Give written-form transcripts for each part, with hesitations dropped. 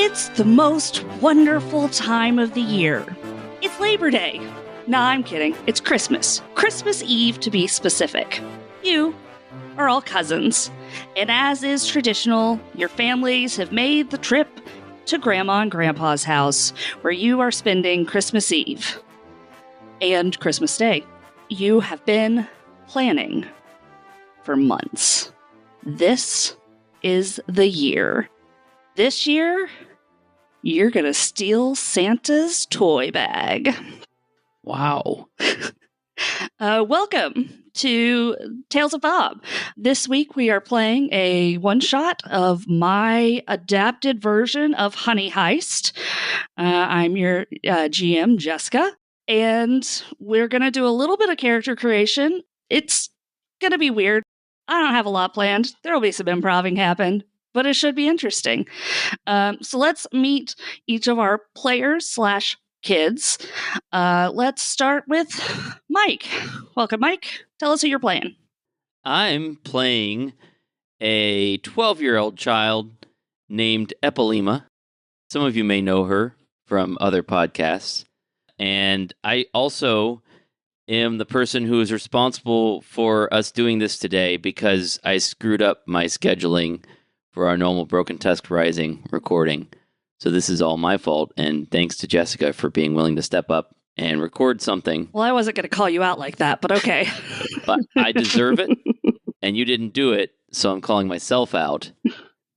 It's the most wonderful time of the year. It's Labor Day. Nah, I'm kidding. It's Christmas. Christmas Eve, to be specific. You are all cousins, and as is traditional, your families have made the trip to Grandma and Grandpa's house, where you are spending Christmas Eve and Christmas Day. You have been planning for months. This is the year. This year, you're gonna steal Santa's toy bag. Wow. Welcome to Tales of Bob. This week we are playing a one-shot of my adapted version of Honey Heist. I'm your GM, Jessica, and we're going to do a little bit of character creation. It's going to be weird. I don't have a lot planned. There will be some improv happen, but it should be interesting. So let's meet each of our players / kids. Let's start with Mike. Welcome, Mike. Tell us who you're playing. I'm playing a 12-year-old child named Epilema. Some of you may know her from other podcasts. And I also am the person who is responsible for us doing this today because I screwed up my scheduling for our normal Broken Tusk Rising recording. So this is all my fault, and thanks to Jessica for being willing to step up and record something. Well, I wasn't going to call you out like that, but okay. But I deserve it, and you didn't do it, so I'm calling myself out.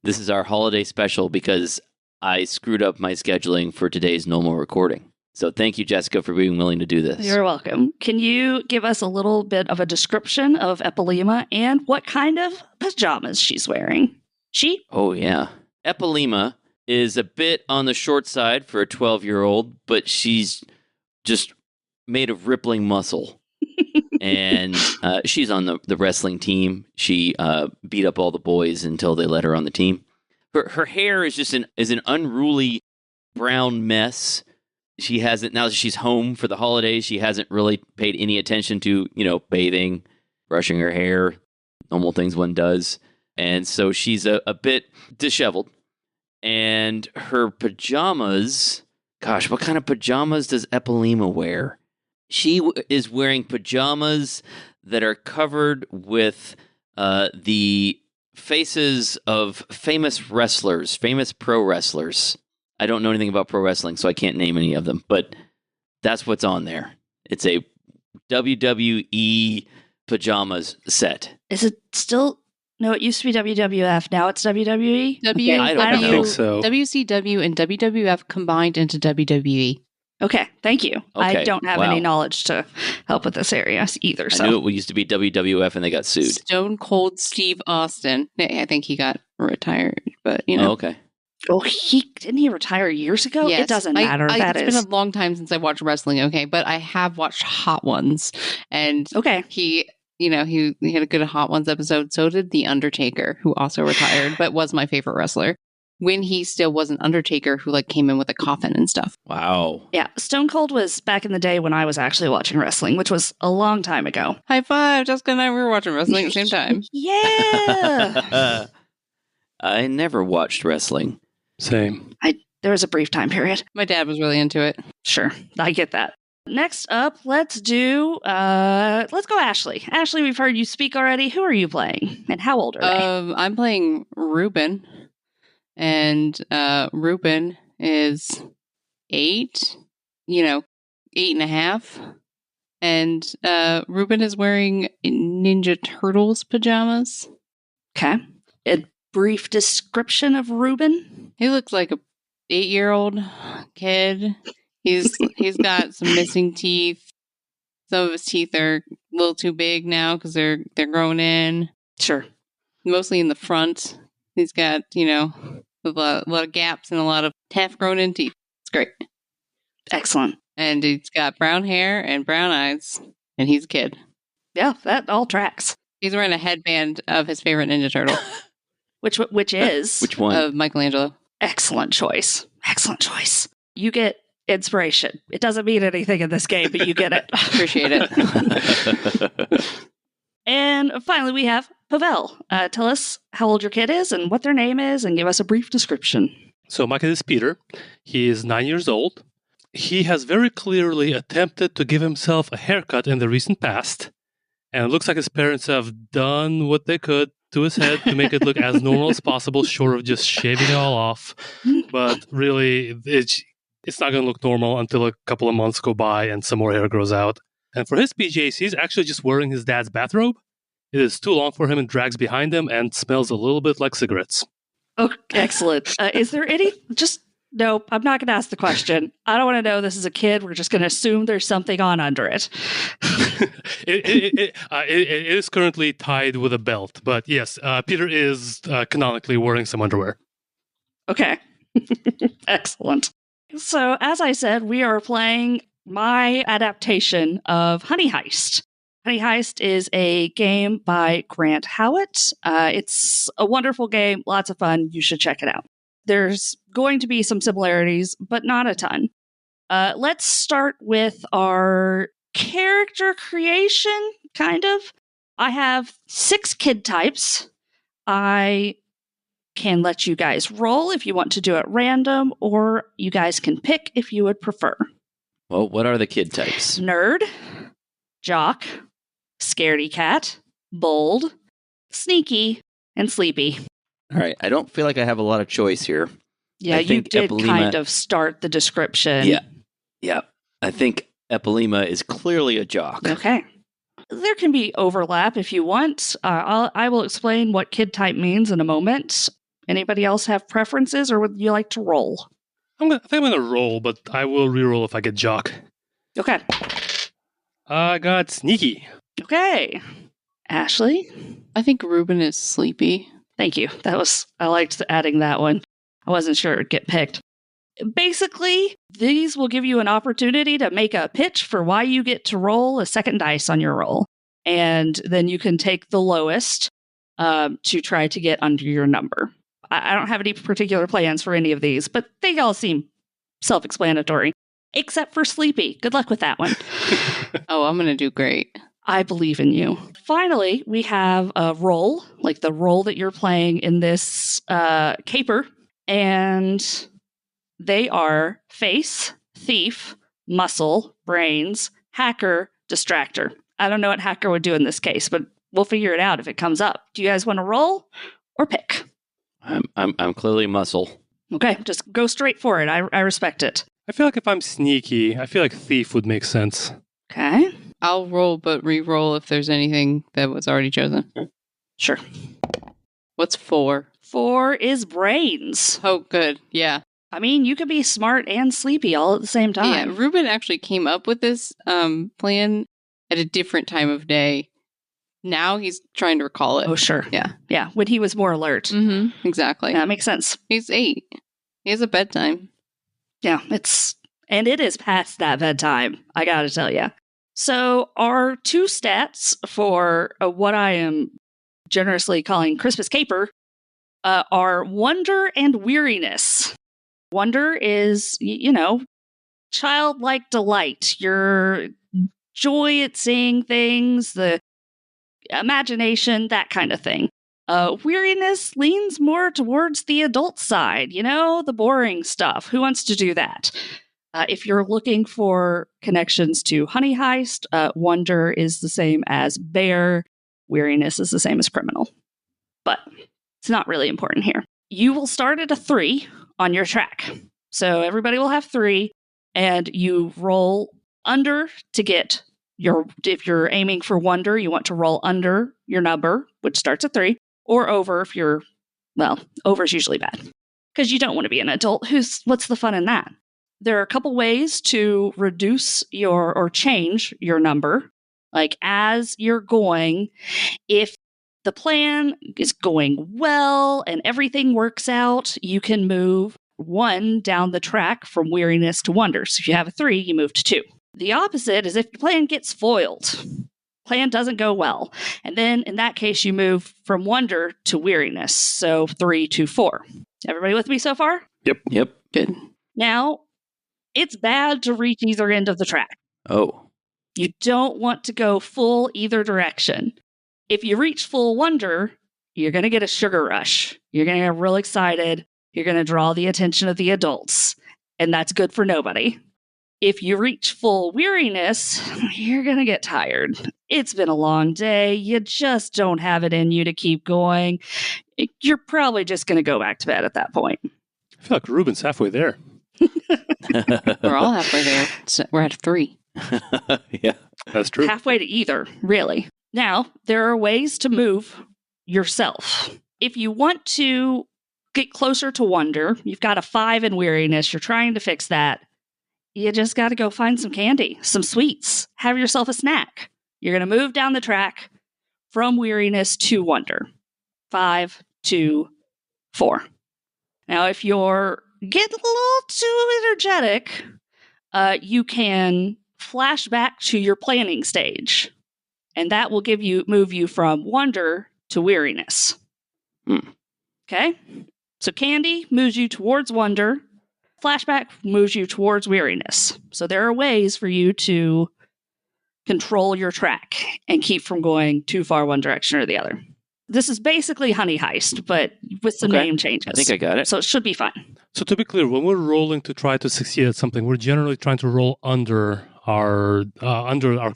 This is our holiday special because I screwed up my scheduling for today's normal recording. So thank you, Jessica, for being willing to do this. You're welcome. Can you give us a little bit of a description of Epilema and what kind of pajamas she's wearing? Oh, yeah. Epilema is a bit on the short side for a 12-year-old, but she's just made of rippling muscle. And she's on the wrestling team. She beat up all the boys until they let her on the team. Her hair is just an unruly brown mess. She hasn't, now that she's home for the holidays, she hasn't really paid any attention to, bathing, brushing her hair, normal things one does. And so she's a bit disheveled. And her pajamas, gosh, what kind of pajamas does Epilema wear? She is wearing pajamas that are covered with the faces of famous pro wrestlers. I don't know anything about pro wrestling, so I can't name any of them, but that's what's on there. It's a WWE pajamas set. Is it still... No, it used to be WWF. Now it's WWE? I don't think so. WCW and WWF combined into WWE. Okay, thank you. Okay, I don't have any knowledge to help with this area either. I knew it used to be WWF and they got sued. Stone Cold Steve Austin. I think he got retired, but Oh, okay. Oh, didn't he retire years ago? Yes. It doesn't matter. It's been a long time since I watched wrestling, okay? But I have watched Hot Ones. And okay. He had a good Hot Ones episode. So did The Undertaker, who also retired, but was my favorite wrestler. When he still was an Undertaker who came in with a coffin and stuff. Wow. Yeah, Stone Cold was back in the day when I was actually watching wrestling, which was a long time ago. High five, Jessica and I were watching wrestling at the same time. Yeah. I never watched wrestling. Same. There was a brief time period. My dad was really into it. Sure, I get that. Next up, let's go Ashley. Ashley, we've heard you speak already. Who are you playing? And how old are they? I'm playing Ruben. And Ruben is 8, 8.5. And Ruben is wearing Ninja Turtles pajamas. Okay. A brief description of Ruben? He looks like a 8-year-old kid. He's got some missing teeth. Some of his teeth are a little too big now because they're grown in. Sure. Mostly in the front. He's got, a lot of gaps and a lot of half-grown in teeth. It's great. Excellent. And he's got brown hair and brown eyes. And he's a kid. Yeah, that all tracks. He's wearing a headband of his favorite Ninja Turtle. Which is? Which one? Of Michelangelo. Excellent choice. Excellent choice. You get inspiration. It doesn't mean anything in this game, but you get it. Appreciate it. And finally, we have Pavel. Tell us how old your kid is and what their name is, and give us a brief description. So my kid is Peter. He is 9 years old. He has very clearly attempted to give himself a haircut in the recent past. And it looks like his parents have done what they could to his head to make it look as normal as possible, short of just shaving it all off. But really, it's not going to look normal until a couple of months go by and some more hair grows out. And for his PJs, he's actually just wearing his dad's bathrobe. It is too long for him and drags behind him and smells a little bit like cigarettes. Oh, excellent. Is there any... Nope, I'm not going to ask the question. I don't want to know this is a kid. We're just going to assume there's something on under it. It is currently tied with a belt. But yes, Peter is canonically wearing some underwear. Okay. Excellent. So, as I said, we are playing my adaptation of Honey Heist. Honey Heist is a game by Grant Howitt. It's a wonderful game, lots of fun. You should check it out. There's going to be some similarities, but not a ton. Let's start with our character creation, kind of. I have 6 kid types. I can let you guys roll if you want to do it random, or you guys can pick if you would prefer. Well, what are the kid types? Nerd, jock, scaredy cat, bold, sneaky, and sleepy. All right. I don't feel like I have a lot of choice here. Yeah, you did kind of start the description. Yeah. I think Epilema is clearly a jock. Okay. There can be overlap if you want. I will explain what kid type means in a moment. Anybody else have preferences, or would you like to roll? I think I'm going to roll, but I will reroll if I get jock. Okay. I got sneaky. Okay. Ashley? I think Ruben is sleepy. Thank you. I liked adding that one. I wasn't sure it would get picked. Basically, these will give you an opportunity to make a pitch for why you get to roll a second dice on your roll. And then you can take the lowest to try to get under your number. I don't have any particular plans for any of these, but they all seem self-explanatory. Except for Sleepy. Good luck with that one. Oh, I'm going to do great. I believe in you. Finally, we have a role, like the role that you're playing in this caper. And they are face, thief, muscle, brains, hacker, distractor. I don't know what hacker would do in this case, but we'll figure it out if it comes up. Do you guys want to roll or pick? I'm clearly muscle. Okay, just go straight for it. I respect it. I feel like if I'm sneaky, I feel like thief would make sense. Okay. I'll roll, but re-roll if there's anything that was already chosen. Sure. What's 4? 4 is brains. Oh, good. Yeah. I mean, you could be smart and sleepy all at the same time. Yeah, Ruben actually came up with this plan at a different time of day. Now he's trying to recall it. Oh, sure. Yeah. Yeah, when he was more alert. Mm-hmm. Exactly. That makes sense. He's 8. He has a bedtime. Yeah, it is past that bedtime, I gotta tell you. So our 2 stats for what I am generously calling Christmas Caper are wonder and weariness. Wonder is, childlike delight, your joy at seeing things, the imagination, that kind of thing. Weariness leans more towards the adult side, the boring stuff. Who wants to do that? If you're looking for connections to Honey Heist, wonder is the same as bear. Weariness is the same as criminal. But it's not really important here. You will start at a 3 on your track. So everybody will have 3, and you roll under to get if you're aiming for wonder, you want to roll under your number, which starts at 3, or over if over is usually bad. Because you don't want to be an adult. What's the fun in that? There are a couple ways to reduce or change your number. Like as you're going, if the plan is going well and everything works out, you can move 1 down the track from weariness to wonder. So if you have a 3, you move to 2. The opposite is if the plan gets foiled. Plan doesn't go well. And then in that case, you move from wonder to weariness. So 3 to 4. Everybody with me so far? Yep. Good. Now, it's bad to reach either end of the track. Oh. You don't want to go full either direction. If you reach full wonder, you're going to get a sugar rush. You're going to get real excited. You're going to draw the attention of the adults, and that's good for nobody. If you reach full weariness, you're going to get tired. It's been a long day. You just don't have it in you to keep going. You're probably just going to go back to bed at that point. I feel like Ruben's halfway there. We're all halfway there. So we're at 3. Yeah. That's true. Halfway to either, really. Now, there are ways to move yourself. If you want to get closer to wonder, you've got a 5 in weariness, you're trying to fix that. You just got to go find some candy, some sweets, have yourself a snack. You're going to move down the track from weariness to wonder. 5, 2, 4. Now, if you're getting a little too energetic, you can flash back to your planning stage, and that will move you from wonder to weariness. Okay? So candy moves you towards wonder. Flashback moves you towards weariness. So there are ways for you to control your track and keep from going too far one direction or the other. This is basically Honey Heist, but with some name changes. I think I got it. So it should be fun. So to be clear, when we're rolling to try to succeed at something, we're generally trying to roll under our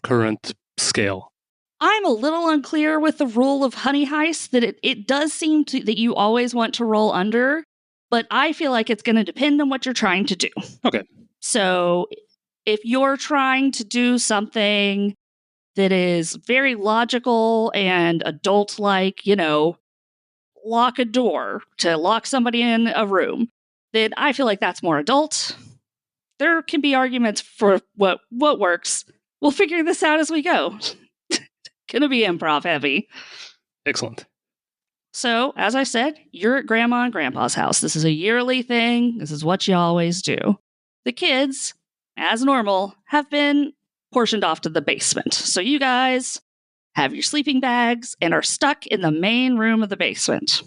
current scale. I'm a little unclear with the rule of Honey Heist that it does seem that you always want to roll under, but I feel like it's going to depend on what you're trying to do. Okay. So if you're trying to do something that is very logical and adult-like, lock a door to lock somebody in a room, then I feel like that's more adult. There can be arguments for what works. We'll figure this out as we go. Gonna be improv heavy. Excellent. So, as I said, you're at Grandma and Grandpa's house. This is a yearly thing. This is what you always do. The kids, as normal, have been portioned off to the basement. So you guys have your sleeping bags and are stuck in the main room of the basement.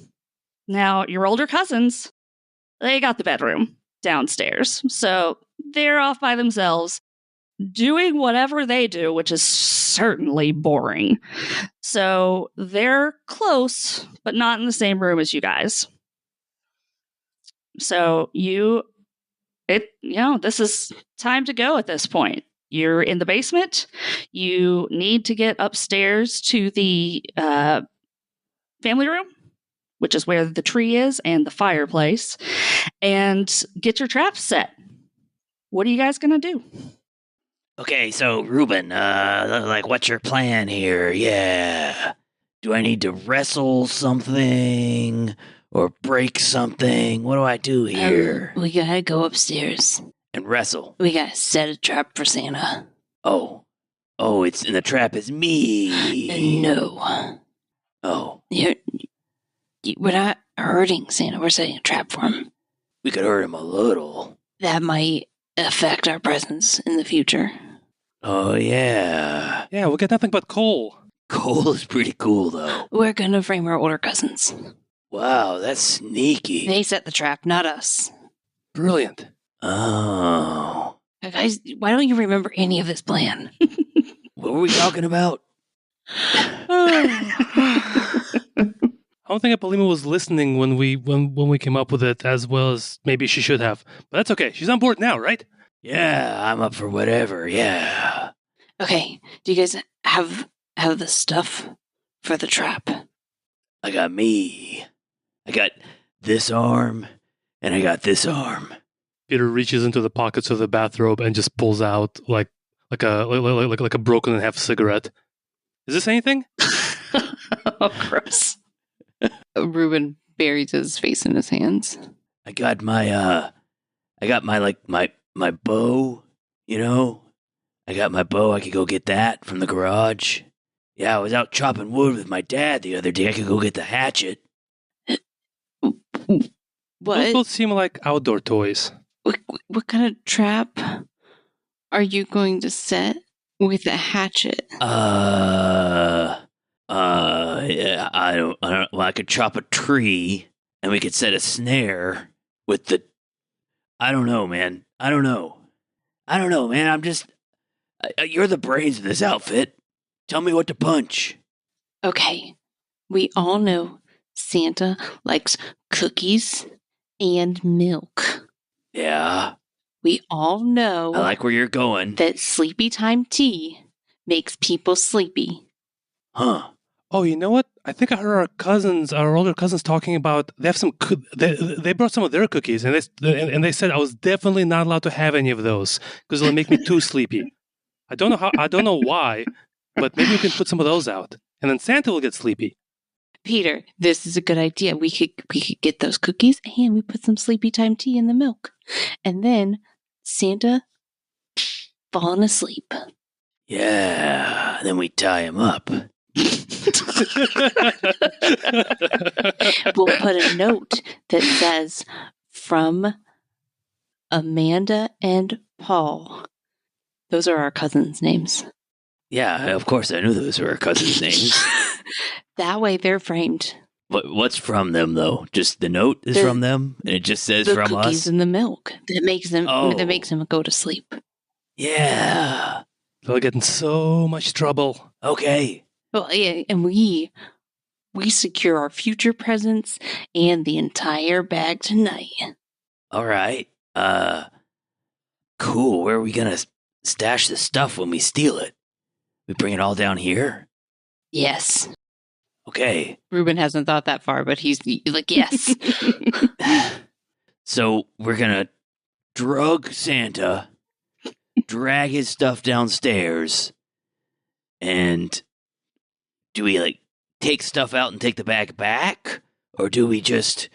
Now, your older cousins, they got the bedroom downstairs. So they're off by themselves, doing whatever they do, which is certainly boring. So they're close, but not in the same room as you guys. So this is time to go at this point. You're in the basement. You need to get upstairs to the family room, which is where the tree is and the fireplace, and get your traps set. What are you guys going to do? Okay, so Ruben, what's your plan here? Yeah. Do I need to wrestle something or break something? What do I do here? We gotta go upstairs. And wrestle. We gotta set a trap for Santa. Oh, it's and the trap is me. No. Oh, We're not hurting Santa. We're setting a trap for him. we could hurt him a little. That might affect our presence in the future. Oh yeah. Yeah, we'll get nothing but coal. Coal is pretty cool though. We're gonna frame our older cousins. Wow, that's sneaky. They set the trap, not us. Brilliant. Oh. Guys, why don't you remember any of this plan? What were we talking about? I don't think Apolima was listening when we came up with it as well as maybe she should have. But that's okay. She's on board now, right? Yeah, I'm up for whatever, yeah. Okay, do you guys have the stuff for the trap? I got me. I got this arm, and I got this arm. Peter reaches into the pockets of the bathrobe and just pulls out like a broken in half cigarette. Is this anything? Oh, gross. Ruben buries his face in his hands. I got my bow, I got my bow. I could go get that from the garage. Yeah, I was out chopping wood with my dad the other day. I could go get the hatchet. Those What? both seem like outdoor toys. What kind of trap are you going to set with a hatchet? Yeah, I don't. Well, I could chop a tree, and we could set a snare with the. I don't know, man. I don't know, man. I'm just. You're the brains of this outfit. Tell me what to punch. Okay, we all know Santa likes cookies and milk. Yeah, We all know I like where you're going. that sleepy time tea makes people sleepy. Huh. Oh, you know what? I think I heard our older cousins talking about they have some. They brought some of their cookies, and they said I was definitely not allowed to have any of those because it'll make me too sleepy. I don't know how. I don't know why, but maybe we can put some of those out, and then Santa will get sleepy. Peter, this is a good idea. We could get those cookies and we put some sleepy time tea in the milk. And then Santa falling asleep. Yeah, then we tie him up. We'll put a note that says, from Amanda and Paul. Those are our cousins' names. Yeah, of course I knew those were our cousins' names. That way they're framed. What's from them though? Just the note is from them, and it just says The from cookies us. and the milk that makes them Oh. go to sleep. Yeah. They'll get in so much trouble. Okay. Well, yeah, and we secure our future presents and the entire bag tonight. All right. Cool. Where are we gonna stash the stuff when we steal it? We bring it all down here? Yes. Okay. Ruben hasn't thought that far, but he's like, yes. So we're gonna drug Santa, drag his stuff downstairs, and do we like take stuff out and take the bag back? Or do we just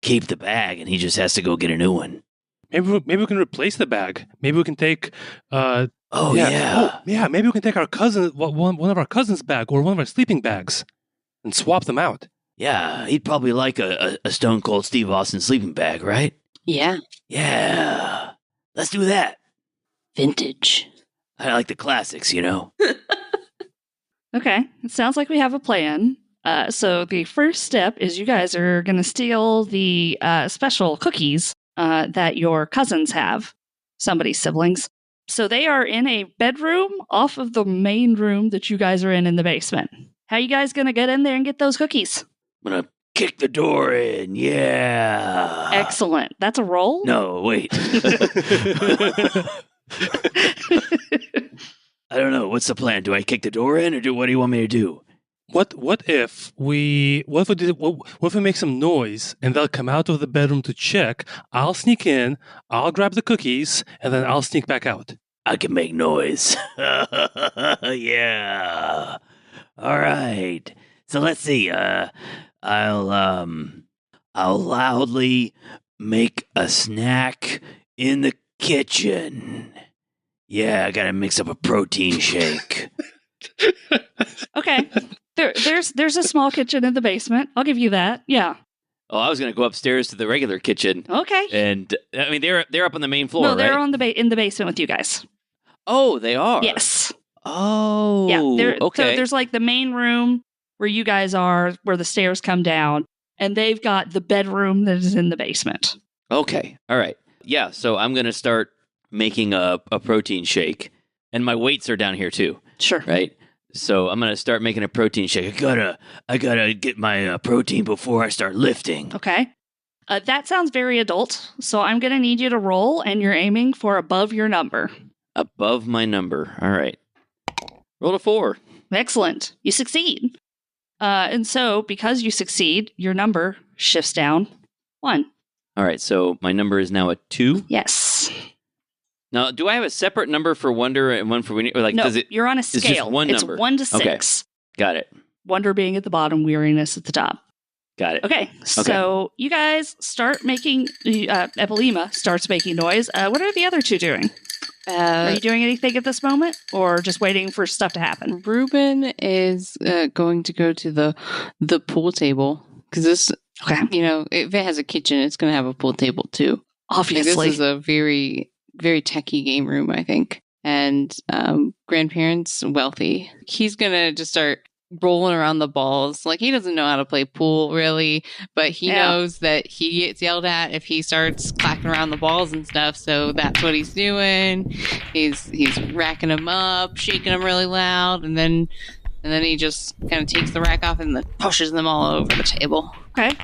keep the bag and he just has to go get a new one? Maybe we can replace the bag. Maybe we can take. Oh, yeah. yeah. Oh, yeah. Maybe we can take our cousin, one of our cousins' bag or one of our sleeping bags, and swap them out. Yeah, he'd probably like a Stone Cold Steve Austin sleeping bag, right? Yeah. Yeah. Let's do that. Vintage. I like the classics, you know? Okay, it sounds like we have a plan. So the first step is you guys are going to steal the special cookies that your cousins have, somebody's siblings. So they are in a bedroom off of the main room that you guys are in the basement. How you guys going to get in there and get those cookies? I'm gonna kick the door in, yeah. Excellent. That's a roll? No, wait. I don't know. What's the plan? Do I kick the door in, or what do you want me to do? What if we make some noise and they'll come out of the bedroom to check? I'll sneak in, I'll grab the cookies, and then I'll sneak back out. I can make noise. Yeah. All right. So let's see. I'll loudly make a snack in the kitchen. Yeah, I gotta mix up a protein shake. Okay. There's a small kitchen in the basement. I'll give you that. Yeah. Oh, I was going to go upstairs to the regular kitchen. Okay. And I mean, they're up on the main floor, No, they're right? on in the basement with you guys. Oh, they are. Yes. Oh. Yeah. Okay. So there's like the main room where you guys are, where the stairs come down, and they've got the bedroom that is in the basement. Okay. All right. Yeah. So I'm going to start making a protein shake, and my weights are down here too, Sure. right? So I'm going to start making a protein shake. I gotta get my protein before I start lifting. Okay. That sounds very adult. So I'm going to need you to roll, and you're aiming for above your number. Above my number. All right. Roll a 4. Excellent. You succeed. And so because you succeed, your number shifts down 1. All right. So my number is now a 2. Yes. Now, do I have a separate number for wonder and one for weary? Or like, No, does it? you're on a just scale. one number. It's 1 to Okay. 6. Got it. Wonder being at the bottom, weariness at the top. Got it. Okay, so you guys start making, Epilema starts making noise. What are the other two doing? Are you doing anything at this moment, or just waiting for stuff to happen? Ruben is going to go to the pool table because this, Okay, if it has a kitchen, it's going to have a pool table too. Like, obviously. this is a very, very techie game room, I think. And grandparents, wealthy. He's going to just start rolling around the balls. Like, he doesn't know how to play pool, really, but he knows that he gets yelled at if he starts clacking around the balls and stuff. So that's what he's doing. He's racking them up, shaking them really loud, and then he just kind of takes the rack off and then pushes them all over the table. Okay,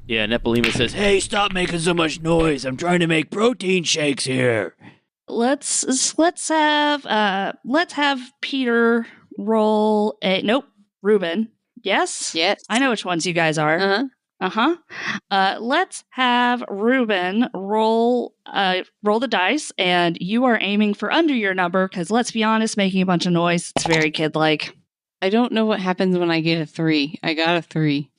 Yeah, and Epilema says, Hey, stop making so much noise. I'm trying to make protein shakes here. Let's have Peter roll a nope, Ruben. Yes? Yes. I know which ones you guys are. Uh-huh. Let's have Ruben roll the dice, and you are aiming for under your number because let's be honest, making a bunch of noise, it's very kid-like. I don't know what happens when I get a 3. I got a 3.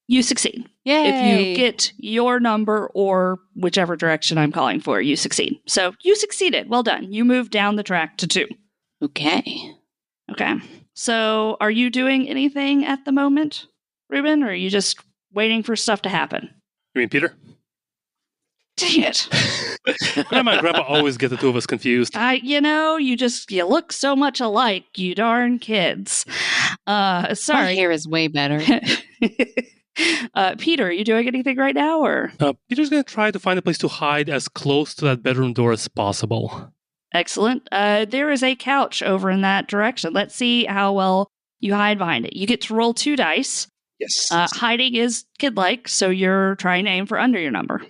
You succeed. Yay! If you get your number or whichever direction I'm calling for, you succeed. So you succeeded. Well done. You moved down the track to 2. Okay. Okay. So are you doing anything at the moment, Ruben, or are you just waiting for stuff to happen? You mean Peter? Dang it. Grandma and Grandpa always get the two of us confused. You look so much alike, you darn kids. My Sorry. hair is way better. Peter, are you doing anything right now, or? Peter's going to try to find a place to hide as close to that bedroom door as possible. Excellent. There is a couch over in that direction. Let's see how well you hide behind it. You get to roll 2 dice. Yes. Hiding is kid-like, so you're trying to aim for under your number.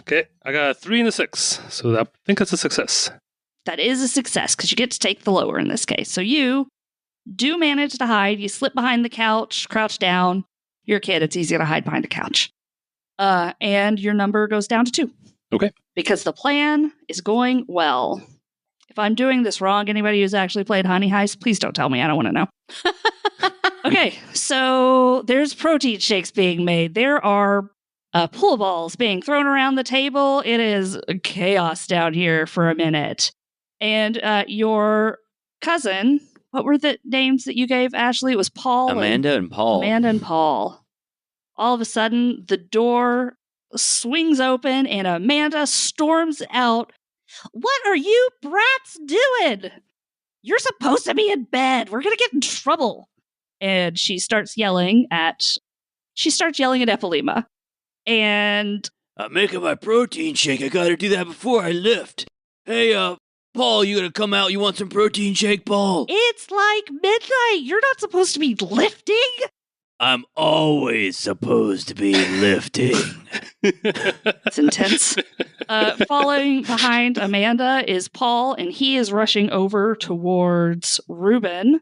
Okay, I got a 3 and a 6, so I think that's a success. That is a success, because you get to take the lower in this case. So you do manage to hide. You slip behind the couch, crouch down. You're a kid. It's easy to hide behind a couch. And your number goes down to 2. Okay. Because the plan is going well. If I'm doing this wrong, anybody who's actually played Honey Heist, please don't tell me. I don't want to know. Okay, so there's protein shakes being made. There are pool balls being thrown around the table. It is chaos down here for a minute. And your cousin, what were the names that you gave, Ashley? It was Paul. Amanda and Paul. Amanda and Paul. All of a sudden, the door swings open and Amanda storms out. What are you brats doing? You're supposed to be in bed. We're going to get in trouble. And she starts yelling at Epilema. And I'm making my protein shake. I gotta do that before I lift. Hey, Paul, you gonna come out? You want some protein shake, Paul? it's like midnight. You're not supposed to be lifting. I'm always supposed to be lifting. It's intense. Following behind Amanda is Paul, and he is rushing over towards Ruben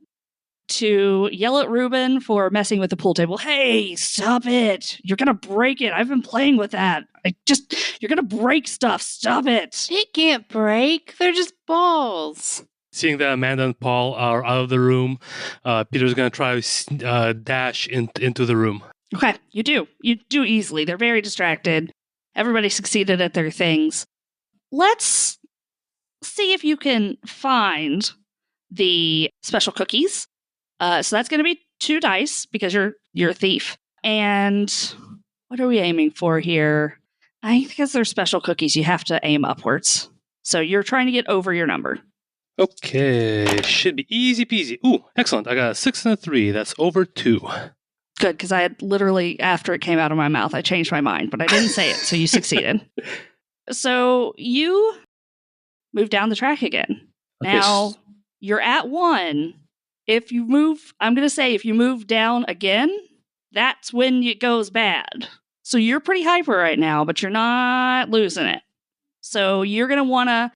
to yell at Ruben for messing with the pool table. Hey, stop it. You're going to break it. I've been playing with that. You're going to break stuff. Stop it. It can't break. They're just balls. Seeing that Amanda and Paul are out of the room, Peter's going to try to dash into the room. Okay, you do. You do easily. They're very distracted. Everybody succeeded at their things. Let's see if you can find the special cookies. So that's going to be 2 dice because you're a thief. And what are we aiming for here? I think because they're special cookies, you have to aim upwards. So you're trying to get over your number. Okay, should be easy peasy. Ooh, excellent. I got a 6 and a 3. That's over 2. Good, because I had literally, after it came out of my mouth, I changed my mind, but I didn't say it, so you succeeded. So you move down the track again. Okay. Now, you're at 1. If you move down again, that's when it goes bad. So you're pretty hyper right now, but you're not losing it. So you're going to want to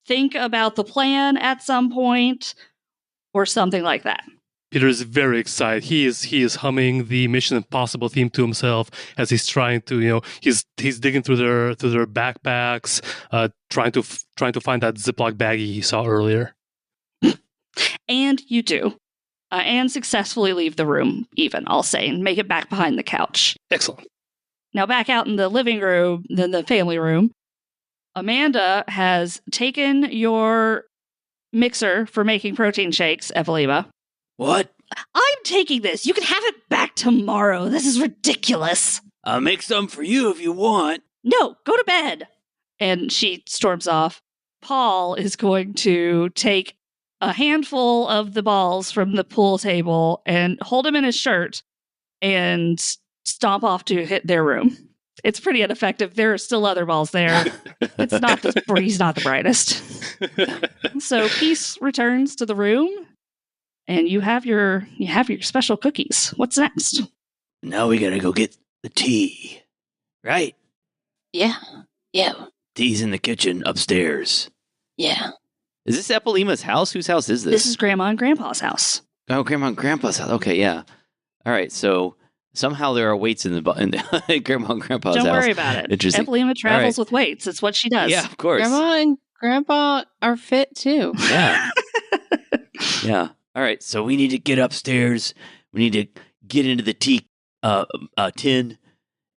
think about the plan at some point or something like that. Peter is very excited. He is humming the Mission Impossible theme to himself as he's trying to, he's digging through their backpacks, trying to find that Ziploc baggie he saw earlier. And you do. And successfully leave the room, even, I'll say, and make it back behind the couch. Excellent. Now, back out in the living room, then the family room, Amanda has taken your mixer for making protein shakes, Epilema. What? I'm taking this. You can have it back tomorrow. This is ridiculous. I'll make some for you if you want. No, go to bed. And she storms off. Paul is going to take a handful of the balls from the pool table and hold them in his shirt and stomp off to hit their room. It's pretty ineffective. There are still other balls there. He's not the brightest. So peace returns to the room, and you have your special cookies. What's next? Now we gotta go get the tea. right? Yeah. Yeah. Tea's in the kitchen upstairs. Yeah. Is this Epileema's house? Whose house is this? This is Grandma and Grandpa's house. Oh, Grandma and Grandpa's house. Okay, yeah. All right, so somehow there are weights in the Grandma and Grandpa's house. Don't worry about it. Interesting. Epileema travels All with weights. It's what she does. Yeah, of course. Grandma and Grandpa are fit too. Yeah. Yeah. All right, So we need to get upstairs. We need to get into the tea tin,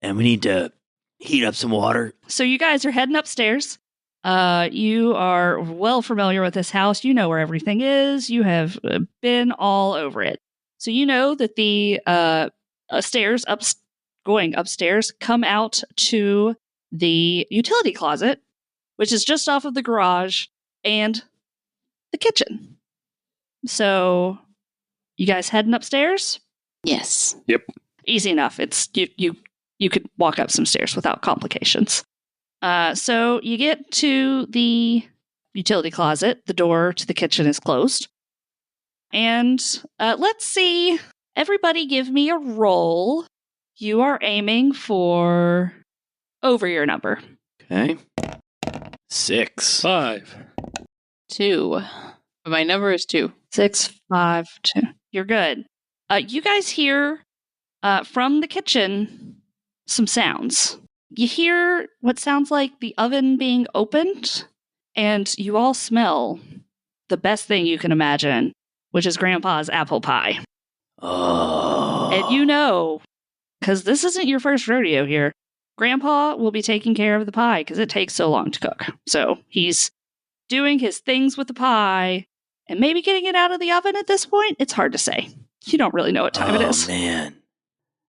and we need to heat up some water. So you guys are heading upstairs. You are well familiar with this house. You know where everything is. You have been all over it. So you know that the going upstairs come out to the utility closet, which is just off of the garage and the kitchen. So you guys heading upstairs? Yes. Easy enough. It's you could walk up some stairs without complications. So you get to the utility closet. The door to the kitchen is closed. And let's see. Everybody give me a roll. You are aiming for over your number. Okay. 6. 5. 2. My number is 2. 6, 5, 2. You're good. You guys hear from the kitchen some sounds. You hear what sounds like the oven being opened, and you all smell the best thing you can imagine, which is Grandpa's apple pie. Oh. And you know, because this isn't your first rodeo here, Grandpa will be taking care of the pie because it takes so long to cook. So he's doing his things with the pie and maybe getting it out of the oven at this point. It's hard to say. You don't really know what time it is. Oh, man.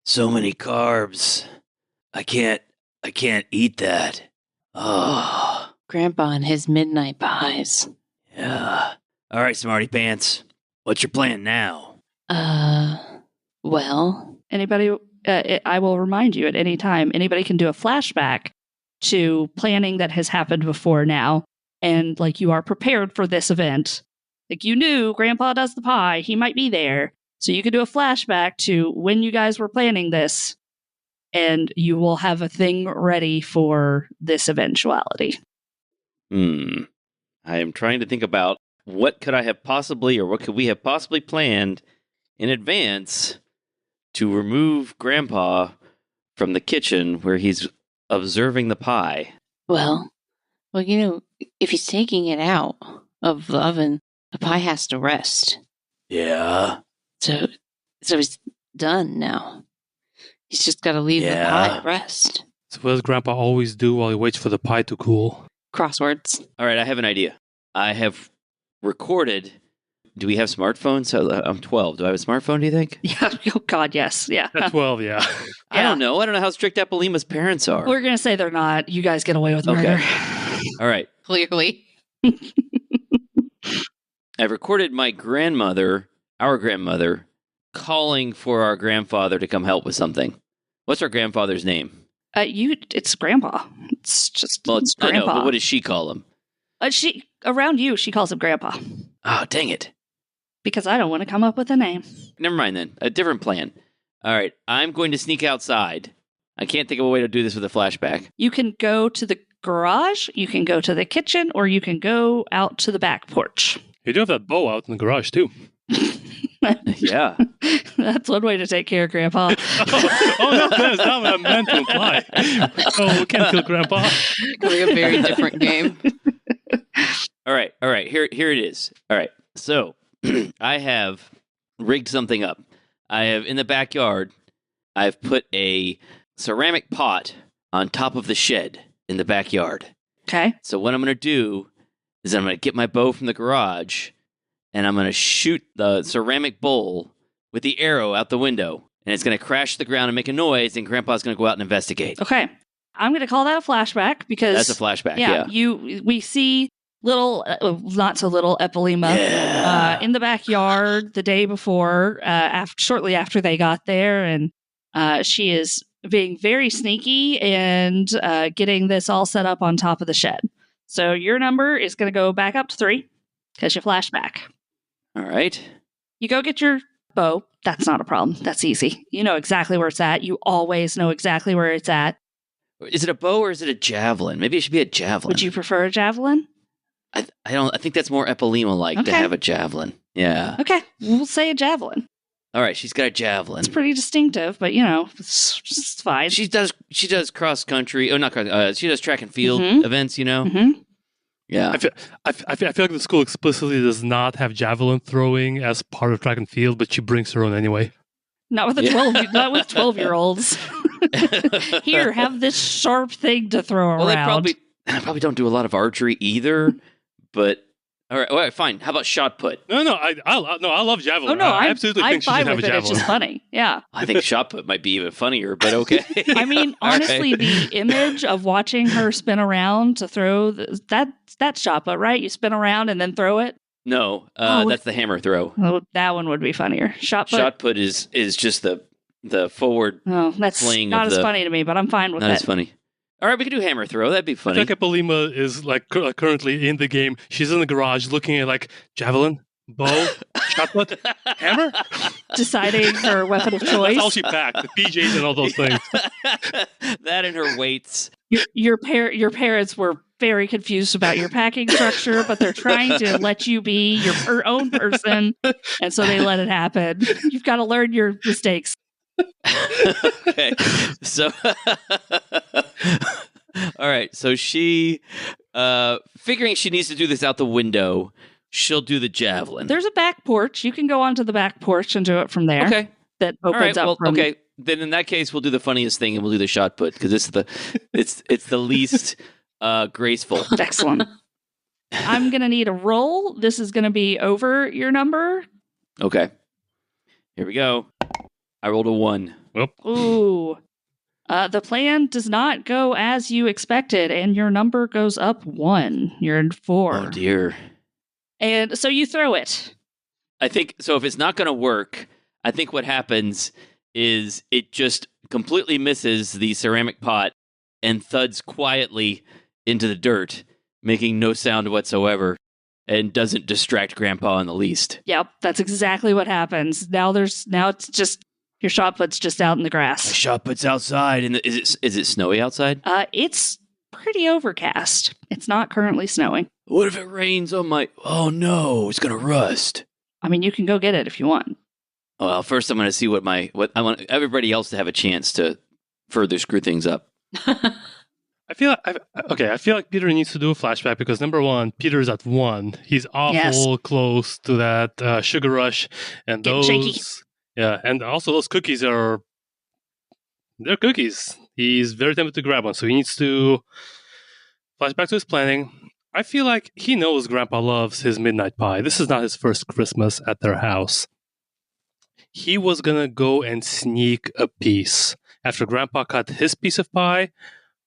So many carbs. I can't eat that. Oh. Grandpa and his midnight pies. Yeah. All right, Smarty Pants. What's your plan now? Well, Anybody, I will remind you at any time, anybody can do a flashback to planning that has happened before now. And like you are prepared for this event. Like you knew Grandpa does the pie, he might be there. So you could do a flashback to when you guys were planning this, and you will have a thing ready for this eventuality. I am trying to think about what could I have possibly, or what could we have possibly planned in advance to remove Grandpa from the kitchen where he's observing the pie. well, you know, if he's taking it out of the oven, the pie has to rest. Yeah. So he's done now. He's just got to leave the pie at rest. So what does Grandpa always do while he waits for the pie to cool? Crosswords. All right, I have an idea. I have recorded. Do we have smartphones? I'm 12. Do I have a smartphone, do you think? Yeah. Oh, God, yes. Yeah. At 12, yeah. I don't know. I don't know how strict Epileema's parents are. We're going to say they're not. You guys get away with murder. Okay. All right. Clearly. I've recorded my grandmother, our grandmother, calling for our grandfather to come help with something. What's our grandfather's name? It's Grandpa. It's just Well, it's I Grandpa. know, but what does she call him? She around you. She calls him Grandpa Oh, dang it. because I don't want to come up with a name. Never mind then. A different plan. All right. I'm going to sneak outside. I can't think of a way to do this with a flashback. You can go to the garage. You can go to the kitchen, or you can go out to the back porch. You do have that bow out in the garage, too. Yeah. That's one way to take care of Grandpa. No, that's not what I meant to imply. Oh, we can't kill Grandpa. Could be a very different game. All right. Here it is. All right. So I have rigged something up. I have in the backyard. I've put a ceramic pot on top of the shed in the backyard. Okay. So what I'm going to do is I'm going to get my bow from the garage and I'm going to shoot the ceramic bowl with the arrow out the window. And it's going to crash to the ground and make a noise, and Grandpa's going to go out and investigate. Okay. I'm going to call that a flashback because That's a flashback, yeah. We see little, not so little Epileema in the backyard the day before, shortly after they got there, and she is being very sneaky and getting this all set up on top of the shed. So your number is going to go back up to 3 because you flash back. All right. You go get your bow. That's not a problem. That's easy. You know exactly where it's at. You always know exactly where it's at. Is it a bow or is it a javelin? Maybe it should be a javelin. Would you prefer a javelin? I don't. I think that's more Epilema-like to Okay. have a javelin. Yeah. Okay, we'll say a javelin. All right, she's got a javelin. It's pretty distinctive, but it's fine. She does cross country. Oh, not cross. She does track and field Mhm. events. Yeah. I feel like the school explicitly does not have javelin throwing as part of track and field, but she brings her own anyway. Not with not with 12-year-olds. Here, have this sharp thing to throw Well, around. they probably don't do a lot of archery either. But all right, fine. How about shot put? No, I love javelin. Oh no, I absolutely I'm think she fine should have with a it. It's javelin. just funny. Yeah. I think shot put might be even funnier, but okay. I mean, All right. honestly, the image of watching her spin around to throw that's shot put, right? You spin around and then throw it. No, Oh, that's the hammer throw. Oh, that one would be funnier. Shot put. Shot put is just the forward. Oh, that's fling not of as the- funny to me, but I'm fine with Not it. as funny. All right, we can do hammer throw. That'd be I funny. feel like Epilema is like currently in the game. She's in the garage looking at like javelin, bow, shot put, hammer. Deciding her weapon of choice. That's all she packed. The PJs and all those things. That and her weights. Your parents were very confused about your packing structure, but they're trying to let you be your own person, and so they let it happen. You've got to learn your mistakes. Okay. So, all right. So she, figuring she needs to do this out the window, she'll do the javelin. There's a back porch. You can go onto the back porch and do it from there. Okay. That All opens right. up Well, from okay. Then in that case, we'll do the funniest thing and we'll do the shot put because it's the least graceful. Excellent. I'm going to need a roll. This is going to be over your number. Okay. Here we go. I rolled a 1. Ooh. The plan does not go as you expected, and your number goes up 1. You're in 4. Oh dear. And so you throw it. I think so. If it's not going to work, I think what happens is it just completely misses the ceramic pot and thuds quietly into the dirt, making no sound whatsoever, and doesn't distract Grandpa in the least. Yep, that's exactly what happens. Now it's just your shot put's just out in the My grass. shot put's outside, and is it snowy outside? It's pretty overcast. It's not currently snowing. What if it rains on my? Oh no, it's gonna rust. I mean, you can go get it if you want. Well, first I'm gonna see what I want everybody else to have a chance to further screw things up. I feel like Peter needs to do a flashback because number one, Peter's at 1. He's awful close to that sugar rush, and Getting those shaky. yeah, and also those cookies they're cookies. He's very tempted to grab one, so he needs to flashback to his planning. I feel like he knows Grandpa loves his midnight pie. This is not his first Christmas at their house. He was gonna go and sneak a piece. After Grandpa cut his piece of pie,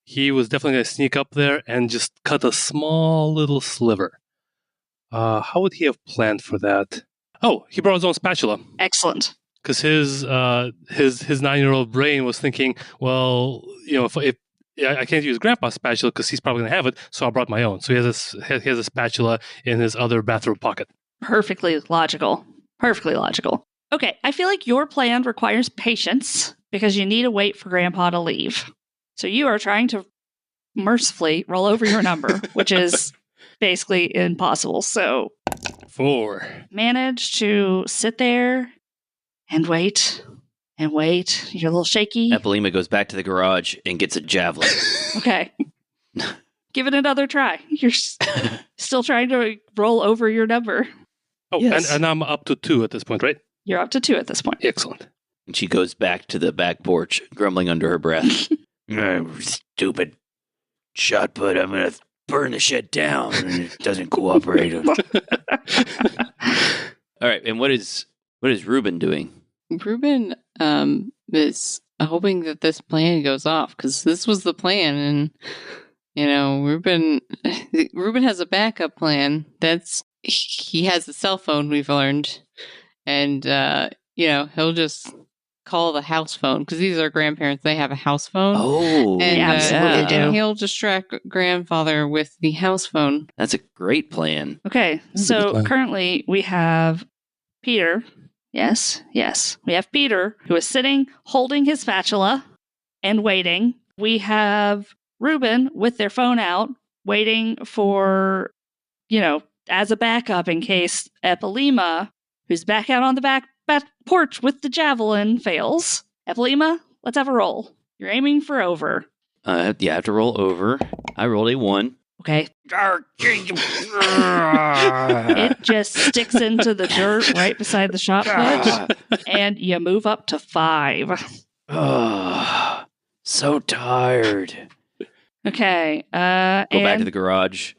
he was definitely gonna sneak up there and just cut a small little sliver. How would he have planned for that? Oh, he brought his own spatula. Excellent. Because his 9-year-old brain was thinking, well, if I can't use Grandpa's spatula because he's probably gonna have it, so I brought my own. So he has a spatula in his other bathrobe pocket. Perfectly logical. Perfectly logical. Okay, I feel like your plan requires patience because you need to wait for Grandpa to leave. So you are trying to mercifully roll over your number, which is basically impossible. So 4. manage to sit there and wait and wait. You're a little shaky. Epilema goes back to the garage and gets a javelin. Okay. Give it another try. You're still trying to roll over your number. Oh, Yes. and I'm up to 2 at this point, right? You're up to 2 at this point. Excellent. And she goes back to the back porch, grumbling under her breath. Stupid shot put. I'm going to burn the shit down. And it doesn't cooperate. All right. And what is Ruben doing? Ruben is hoping that this plan goes off because this was the plan, and Ruben has a backup plan. He has a cell phone. We've learned, and he'll just call the house phone because these are grandparents. They have a house phone. Oh, And, absolutely do. and he'll distract grandfather with the house phone. that's a great plan. Okay, That's a good so plan. currently we have Peter. Yes. We have Peter who is sitting holding his spatula and waiting. we have Ruben with their phone out, waiting for, as a backup in case Epilema, who's back out on the back porch with the javelin, fails. Epilema, let's have a roll. You're aiming for over. You have to roll over. I rolled a 1. Okay. It just sticks into the dirt right beside the shot put, and you move up to 5. Oh, so tired. Okay. Go back to the garage.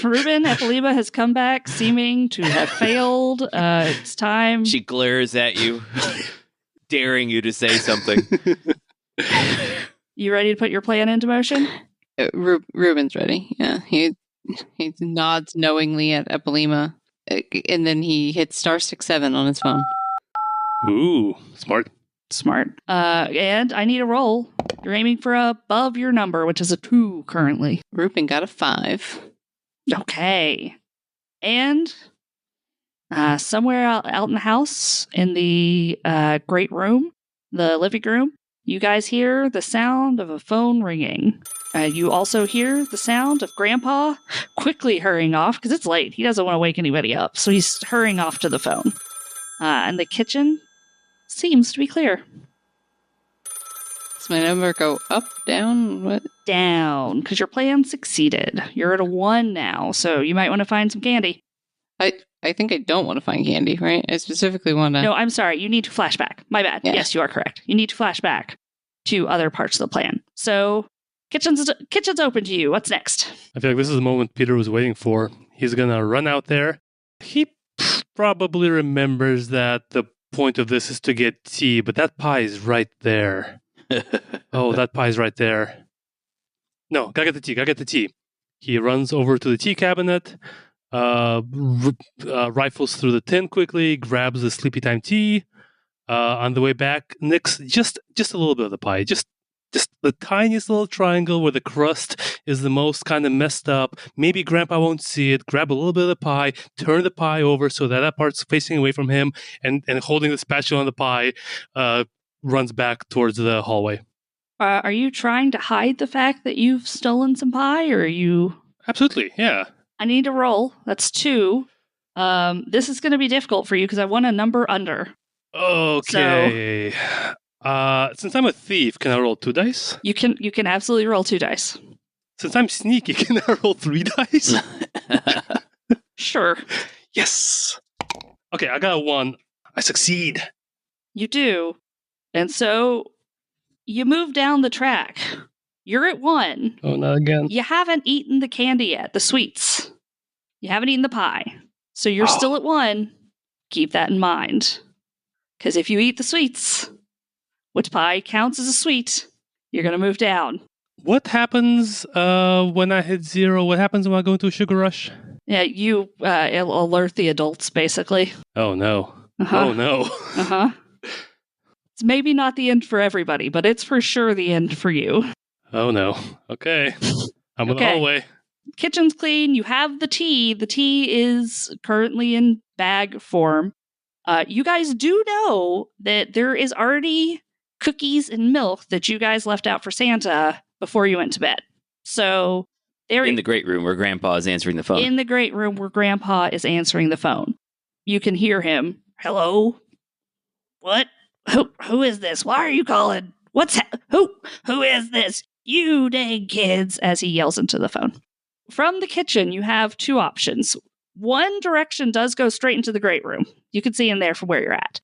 Ruben, Epilema has come back, seeming to have failed. It's time. She glares at you, daring you to say something. You ready to put your plan into motion? Ruben's ready. Yeah, he nods knowingly at Epilema, and then he hits *67 on his phone. Ooh, smart. And I need a roll. You're aiming for above your number, which is a 2 currently. Ruben got a 5. Okay. And somewhere out in the house, in the great room, the living room, you guys hear the sound of a phone ringing. You also hear the sound of Grandpa quickly hurrying off, because it's late. He doesn't want to wake anybody up, so he's hurrying off to the phone. And the kitchen seems to be clear. Does my number go up, down, what? Down, because your plan succeeded. You're at a 1 now, so you might want to find some candy. I think I don't want to find candy, right? I specifically want to... No, I'm sorry. You need to flash back. My bad. Yeah. Yes, you are correct. You need to flash back to other parts of the plan. So, kitchen's open to you. What's next? I feel like this is the moment Peter was waiting for. He's going to run out there. He probably remembers that the point of this is to get tea, but that pie is right there. Oh, that pie is right there. No, gotta get the tea. He runs over to the tea cabinet, rifles through the tin quickly, grabs the sleepy time tea. On the way back, nicks just a little bit of the pie, just the tiniest little triangle where the crust is the most kind of messed up. Maybe Grandpa won't see it. Grab a little bit of the pie, turn the pie over so that part's facing away from him, and holding the spatula on the pie, runs back towards the hallway. Are you trying to hide the fact that you've stolen some pie, or are you... Absolutely, yeah. I need to roll. That's 2. This is going to be difficult for you because I want a number under. Okay. Since I'm a thief, can I roll 2 dice? You can absolutely roll 2 dice. Since I'm sneaky, can I roll 3 dice? Sure. Yes. Okay, I got a 1. I succeed. You do. And so you move down the track. You're at 1. Oh, not again. You haven't eaten the candy yet, the sweets. You haven't eaten the pie. So you're still at 1. Keep that in mind. Because if you eat the sweets, which pie counts as a sweet, you're going to move down. What happens when I hit 0? What happens when I go into a sugar rush? Yeah, you it'll alert the adults, basically. Oh, no. Uh-huh. Oh, no. Uh-huh. It's maybe not the end for everybody, but it's for sure the end for you. Oh, no. Okay. I'm in the hallway. Kitchen's clean. You have the tea. The tea is currently in bag form. You guys do know that there is already cookies and milk that you guys left out for Santa before you went to bed. So they're in the great room where Grandpa is answering the phone. In the great room where Grandpa is answering the phone. You can hear him. Hello? What? Who is this? Why are you calling? Who is this? You dang kids, as he yells into the phone. From the kitchen, you have 2 options. One direction does go straight into the great room. You can see in there from where you're at.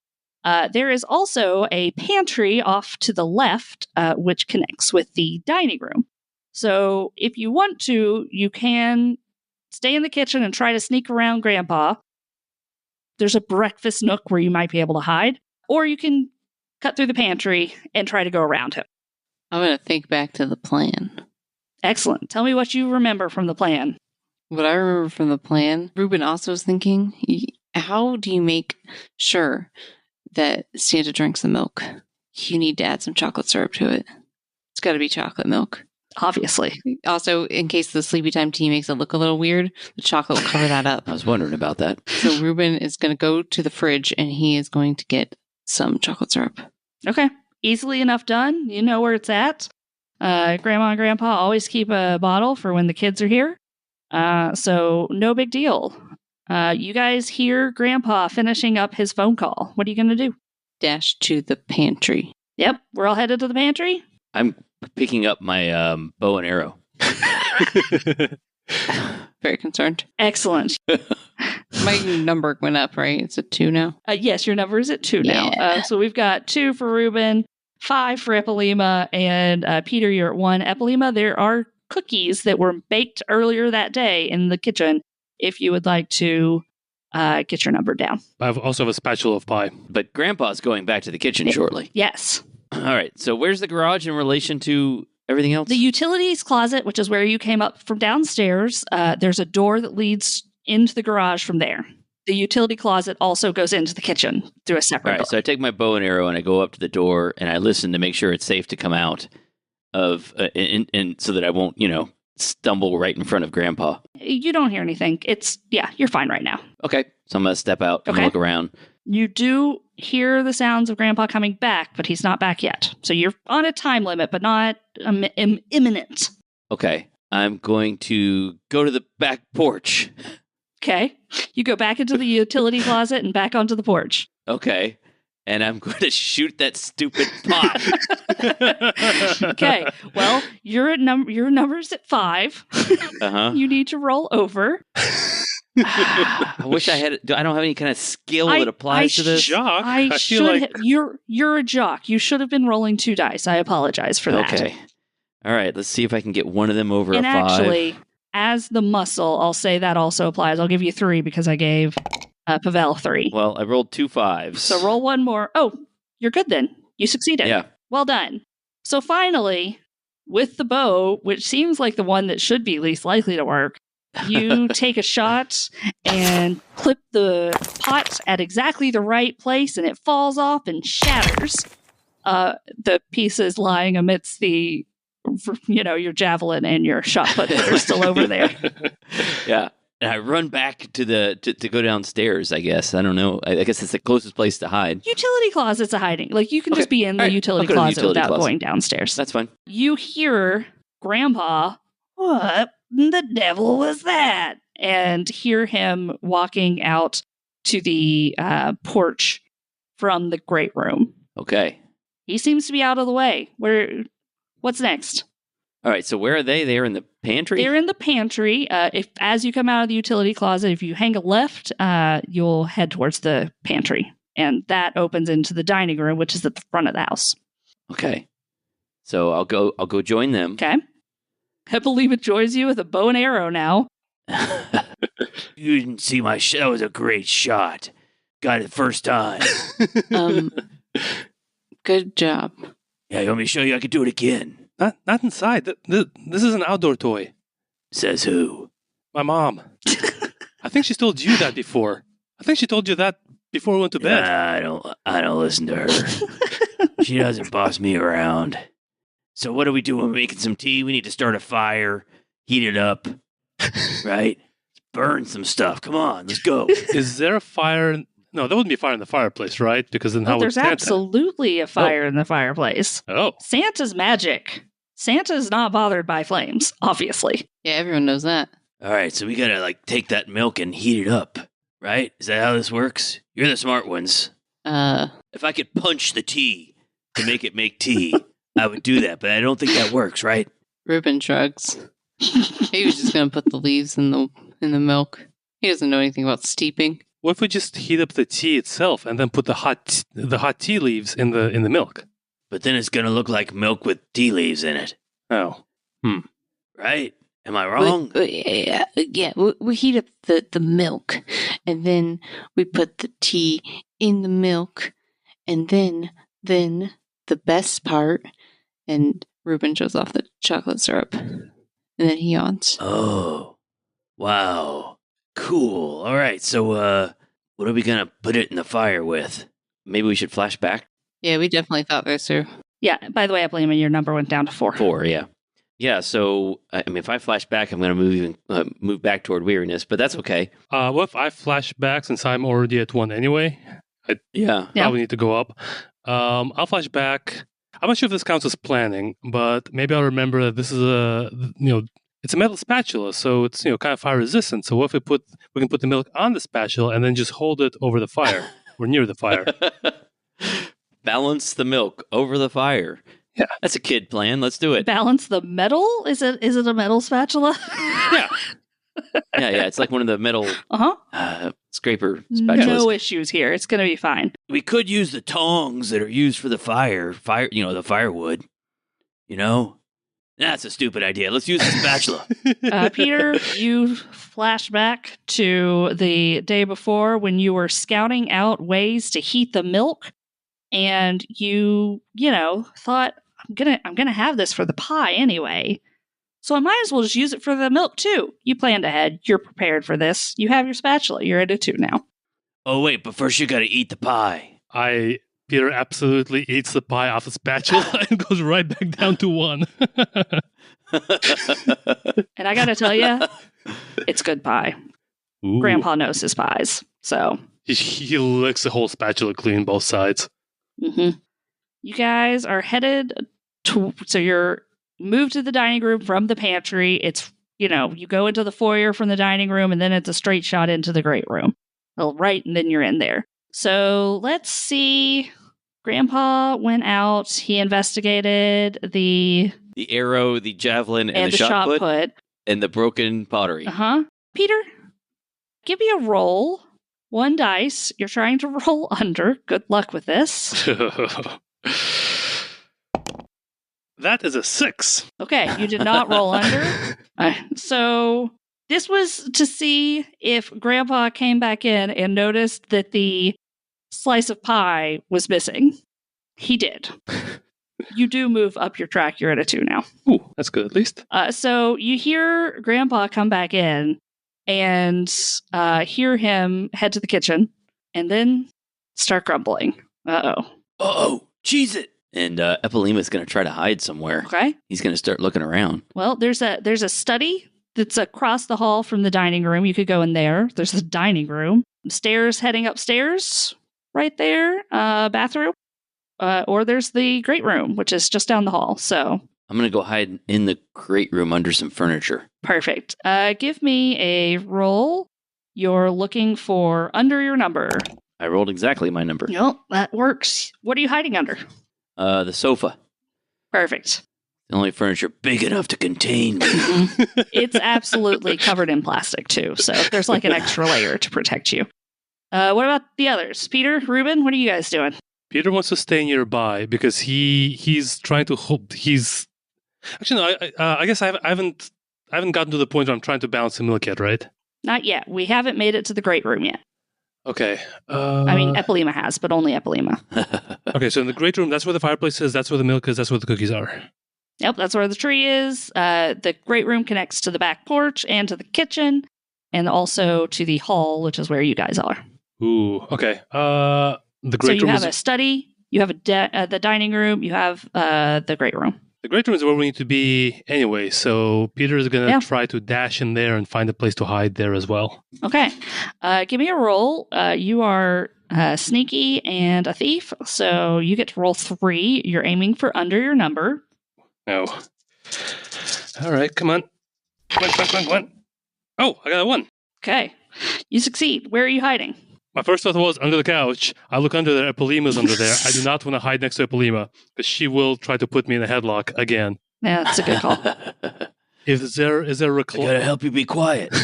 There is also a pantry off to the left, which connects with the dining room. So if you want to, you can stay in the kitchen and try to sneak around Grandpa. There's a breakfast nook where you might be able to hide. Or you can cut through the pantry and try to go around him. I'm going to think back to the plan. Excellent. Tell me what you remember from the plan. What I remember from the plan, Ruben also was thinking, how do you make sure that Santa drinks the milk? You need to add some chocolate syrup to it. It's got to be chocolate milk. Obviously. Also, in case the sleepy time tea makes it look a little weird, the chocolate will cover that up. I was wondering about that. So Ruben is going to go to the fridge and he is going to get some chocolate syrup. Okay. easily enough done. You know where it's at. Grandma and Grandpa always keep a bottle for when the kids are here. So no big deal. You guys hear Grandpa finishing up his phone call. What are you going to do? Dash to the pantry. Yep, we're all headed to the pantry. I'm picking up my bow and arrow. Very concerned. Excellent. My number went up, right? It's at 2 now. Yes, your number is at 2 now. Yeah. So we've got 2 for Ruben, 5 for Epilema, and Peter, you're at 1. Epilema, there are cookies that were baked earlier that day in the kitchen if you would like to get your number down. I also have a spatula of pie. But Grandpa's going back to the kitchen shortly. Yes. All right. So where's the garage in relation to everything else? The utilities closet, which is where you came up from downstairs, there's a door that leads into the garage from there. The utility closet also goes into the kitchen through a separate All right. door. So I take my bow and arrow and I go up to the door and I listen to make sure it's safe to come out of, and so that I won't, stumble right in front of Grandpa. You don't hear anything. You're fine right now. Okay. So I'm going to step out and Okay. look around. You do hear the sounds of Grandpa coming back, but he's not back yet. So you're on a time limit, but not imminent. Okay. I'm going to go to the back porch. Okay. You go back into the utility closet and back onto the porch. Okay. And I'm going to shoot that stupid pot. Okay. Well, your number's at 5. Uh-huh. You need to roll over. I wish I had. I don't have any kind of skill that applies to this. Jock? I feel should. like You're a jock. You should have been rolling 2 dice. I apologize for that. Okay. All right. Let's see if I can get one of them over And a 5. actually, as the muscle, I'll say that also applies. I'll give you 3 because I gave Pavel 3. Well, I rolled 2 5s. So roll 1 more. Oh, you're good then. You succeeded. Yeah. Well done. So finally, with the bow, which seems like the one that should be least likely to work, you take a shot and clip the pot at exactly the right place, and it falls off and shatters. The pieces lying amidst the, your javelin and your shot put that are still over there. Yeah. And I run back to to go downstairs, I guess. I don't know. I guess it's the closest place to hide. Utility closet's a hiding. Like, you can Okay. just be in the All right. utility I'll go to the closet utility without closet. going downstairs. That's fine. You hear Grandpa, what the devil was that? And hear him walking out to the porch from the great room. Okay. He seems to be out of the way. What's next? All right. So where are they? They're in the pantry? They're in the pantry. As you come out of the utility closet, if you hang a left, you'll head towards the pantry. And that opens into the dining room, which is at the front of the house. Okay. So I'll go join them. Okay. Epilema joins you with a bow and arrow now. You didn't see my shot. That was a great shot. Got it first time. Good job. Yeah, you want me to show you? I could do it again. Not inside. This is an outdoor toy. Says who? My mom. I think she's told you that before. I think she told you that before we went to bed. I don't listen to her. She doesn't boss me around. So what do we do when we're making some tea? We need to start a fire, heat it up, right? Burn some stuff. Come on, let's go. Is there a fire? No, there wouldn't be a fire in the fireplace, right? Because then how would There's Santa? absolutely a fire in the fireplace. Oh, Santa's magic. Santa's not bothered by flames, obviously. Yeah, everyone knows that. All right, so we gotta take that milk and heat it up, right? Is that how this works? You're the smart ones. If I could punch the tea to make it make tea, I would do that, but I don't think that works, right? Ruben shrugs. He was just gonna put the leaves in the milk. He doesn't know anything about steeping. what if we just heat up the tea itself and then put the hot tea leaves in the milk? But then it's gonna look like milk with tea leaves in it, Oh, right? Am I wrong? Yeah, we heat up the milk, and then we put the tea in the milk, and then the best part, and Ruben shows off the chocolate syrup, and then he yawns. Oh, wow. Cool. All right, so what are we going to put it in the fire with? Maybe we should flash back. Yeah, we definitely thought this through. Yeah, by the way, Epilema, your number went down to 4. 4, yeah. Yeah, so, I mean, if I flash back, I'm going to move back toward weariness, but that's okay. what if I flash back since I'm already at 1 anyway? Yeah. Yeah. Probably need to go up. I'll flash back I'm not sure if this counts as planning, but maybe I'll remember that this is it's a metal spatula, so it's kind of fire resistant. So what if we can put the milk on the spatula and then just hold it over the fire or near the fire? Balance the milk over the fire. Yeah, that's a kid plan. Let's do it. Balance the metal? Is it a metal spatula? Yeah. Yeah. It's like one of the metal scraper spatulas. No issues here. It's going to be fine. We could use the tongs that are used for the fire, the firewood. That's a stupid idea. Let's use the spatula. Peter, you flash back to the day before when you were scouting out ways to heat the milk, and you thought, I'm gonna have this for the pie anyway, so I might as well just use it for the milk too. You planned ahead. You're prepared for this. You have your spatula. You're at a 2 now. Oh wait, but first you got to eat the pie. Peter absolutely eats the pie off the spatula and goes right back down to 1. And I gotta tell you, it's good pie. Ooh. Grandpa knows his pies, so he licks the whole spatula clean, both sides. Mm-hmm. You guys are headed so you're moved to the dining room from the pantry. It's, you go into the foyer from the dining room, and then it's a straight shot into the great room. Well, right, and then you're in there. So let's see. Grandpa went out. He investigated the arrow, the javelin, and the shot put, and the broken pottery. Peter, give me a roll. 1 dice. You're trying to roll under. Good luck with this. That is a 6. Okay, you did not roll under. So this was to see if Grandpa came back in and noticed that the slice of pie was missing. He did. You do move up your track. You're at a 2 now. Ooh, that's good at least. So you hear Grandpa come back in and hear him head to the kitchen and then start grumbling. Uh-oh, cheese it. And Epilima's going to try to hide somewhere. Okay. He's going to start looking around. Well, there's a study that's across the hall from the dining room. You could go in there. There's the dining room. Stairs heading upstairs right there. Bathroom. Or there's the great room, which is just down the hall. So I'm going to go hide in the great room under some furniture. Perfect. Give me a roll. You're looking for under your number. I rolled exactly my number. Nope, that works. What are you hiding under? The sofa. Perfect. The only furniture big enough to contain me. It's absolutely covered in plastic, too. So there's like an extra layer to protect you. What about the others? Peter, Ruben, what are you guys doing? Peter wants to stay nearby because he's trying to hope he's... Actually, no, I guess I haven't gotten to the point where I'm trying to balance the milk yet, right? Not yet. We haven't made it to the great room yet. Okay. I mean, Epilima has, but only Epilima. Okay, so in the great room, that's where the fireplace is, that's where the milk is, that's where the cookies are. Yep, that's where the tree is. The great room connects to the back porch and to the kitchen, and also to the hall, which is where you guys are. Ooh, okay. The great so you room have a study, you have the dining room, you have the great room. The great room is where we need to be anyway, so Peter is going to try to dash in there and find a place to hide there as well. Okay. Give me a roll. You are sneaky and a thief, so you get to roll 3. You're aiming for under your number. No. All right, come on. Come on. Oh, I got a 1. Okay. You succeed. Where are you hiding? My first thought was under the couch. I look under there. Epolima's under there. I do not want to hide next to Epolima because she will try to put me in a headlock again. Yeah, that's a good call. Is there a recliner? I gotta help you be quiet.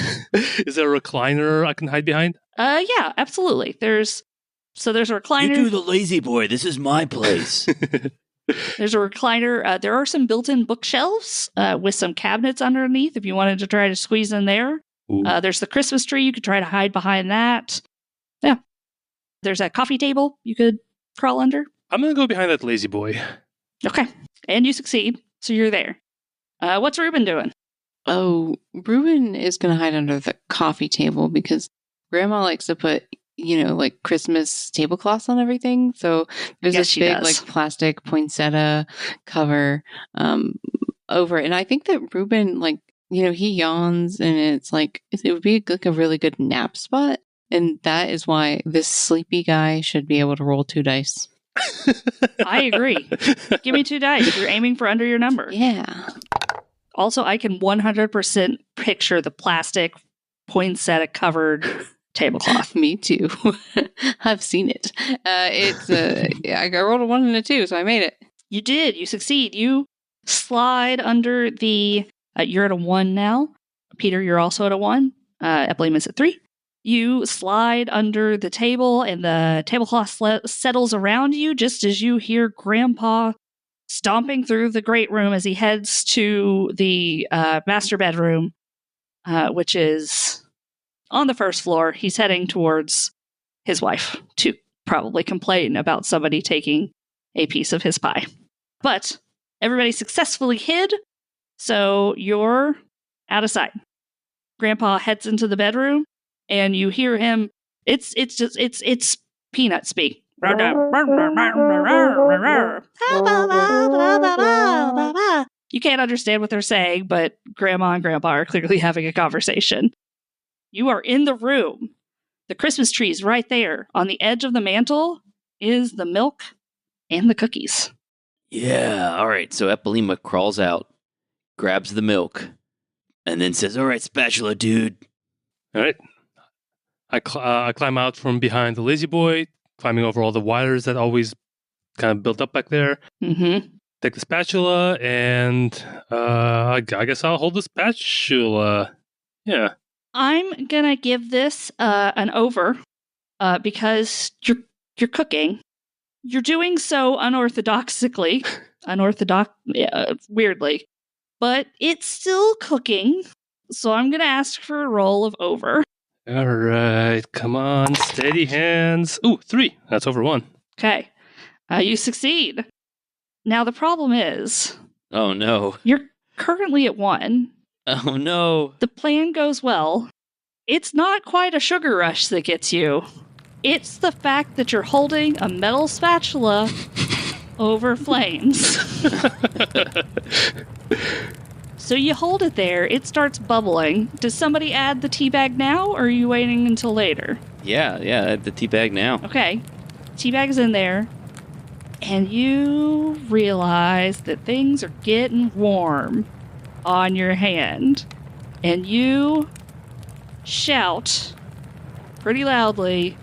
Is there a recliner I can hide behind? Yeah, absolutely. There's a recliner. You do the lazy boy. This is my place. There's a recliner. There are some built-in bookshelves with some cabinets underneath if you wanted to try to squeeze in there. There's the Christmas tree. You could try to hide behind that. Yeah. There's a coffee table you could crawl under. I'm going to go behind that lazy boy. Okay. And you succeed. So you're there. What's Ruben doing? Oh, Ruben is going to hide under the coffee table because Grandma likes to put, like Christmas tablecloths on everything. So there's this big, plastic poinsettia cover over it. And I think that Ruben, he yawns and it's it would be a really good nap spot. And that is why this sleepy guy should be able to roll 2 dice. I agree. Give me 2 dice. You're aiming for under your number. Yeah. Also, I can 100% picture the plastic poinsettia covered tablecloth. Me too. I've seen it. I rolled a 1 and a 2, so I made it. You did. You succeed. You slide under the... you're at a 1 now. Peter, you're also at a 1. Epleyma's at 3. You slide under the table, and the tablecloth settles around you just as you hear Grandpa stomping through the great room as he heads to the master bedroom, which is on the first floor. He's heading towards his wife to probably complain about somebody taking a piece of his pie. But everybody successfully hid, so you're out of sight. Grandpa heads into the bedroom, and you hear him. It's peanut speak. You can't understand what they're saying, but Grandma and Grandpa are clearly having a conversation. You are in the room. The Christmas tree is right there. On the edge of the mantle is the milk and the cookies. Yeah, all right. So Epelima crawls out, grabs the milk, and then says, "All right, spatula, dude." All right. I climb out from behind the lazy boy, climbing over all the wires that always kind of built up back there. Mm-hmm. Take the spatula, and I guess I'll hold the spatula. Yeah. I'm gonna give this an over because you're cooking. You're doing so weirdly, but it's still cooking. So I'm gonna ask for a roll of over. All right, come on, steady hands. Ooh, 3. That's over 1. Okay, you succeed. Now the problem is, Oh, no. you're currently at 1. Oh, no. The plan goes well. It's not quite a sugar rush that gets you. It's the fact that you're holding a metal spatula over flames. So you hold it there, it starts bubbling. Does somebody add the tea bag now, or are you waiting until later? Yeah, the tea bag now. Okay, tea bag's in there, and you realize that things are getting warm on your hand. And you shout pretty loudly,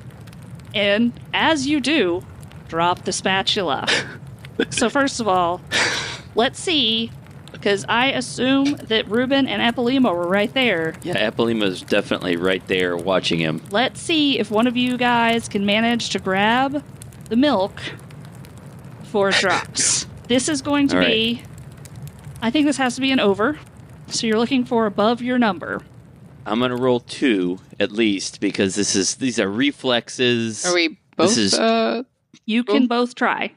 and as you do, drop the spatula. So first of all, let's see, because I assume that Ruben and Epelima were right there. Yeah, Epelima's definitely right there watching him. Let's see if one of you guys can manage to grab the milk before it drops. This is going to be... I think this has to be an over. So you're looking for above your number. I'm going to roll 2 at least because these are reflexes. Are we both? You can both try.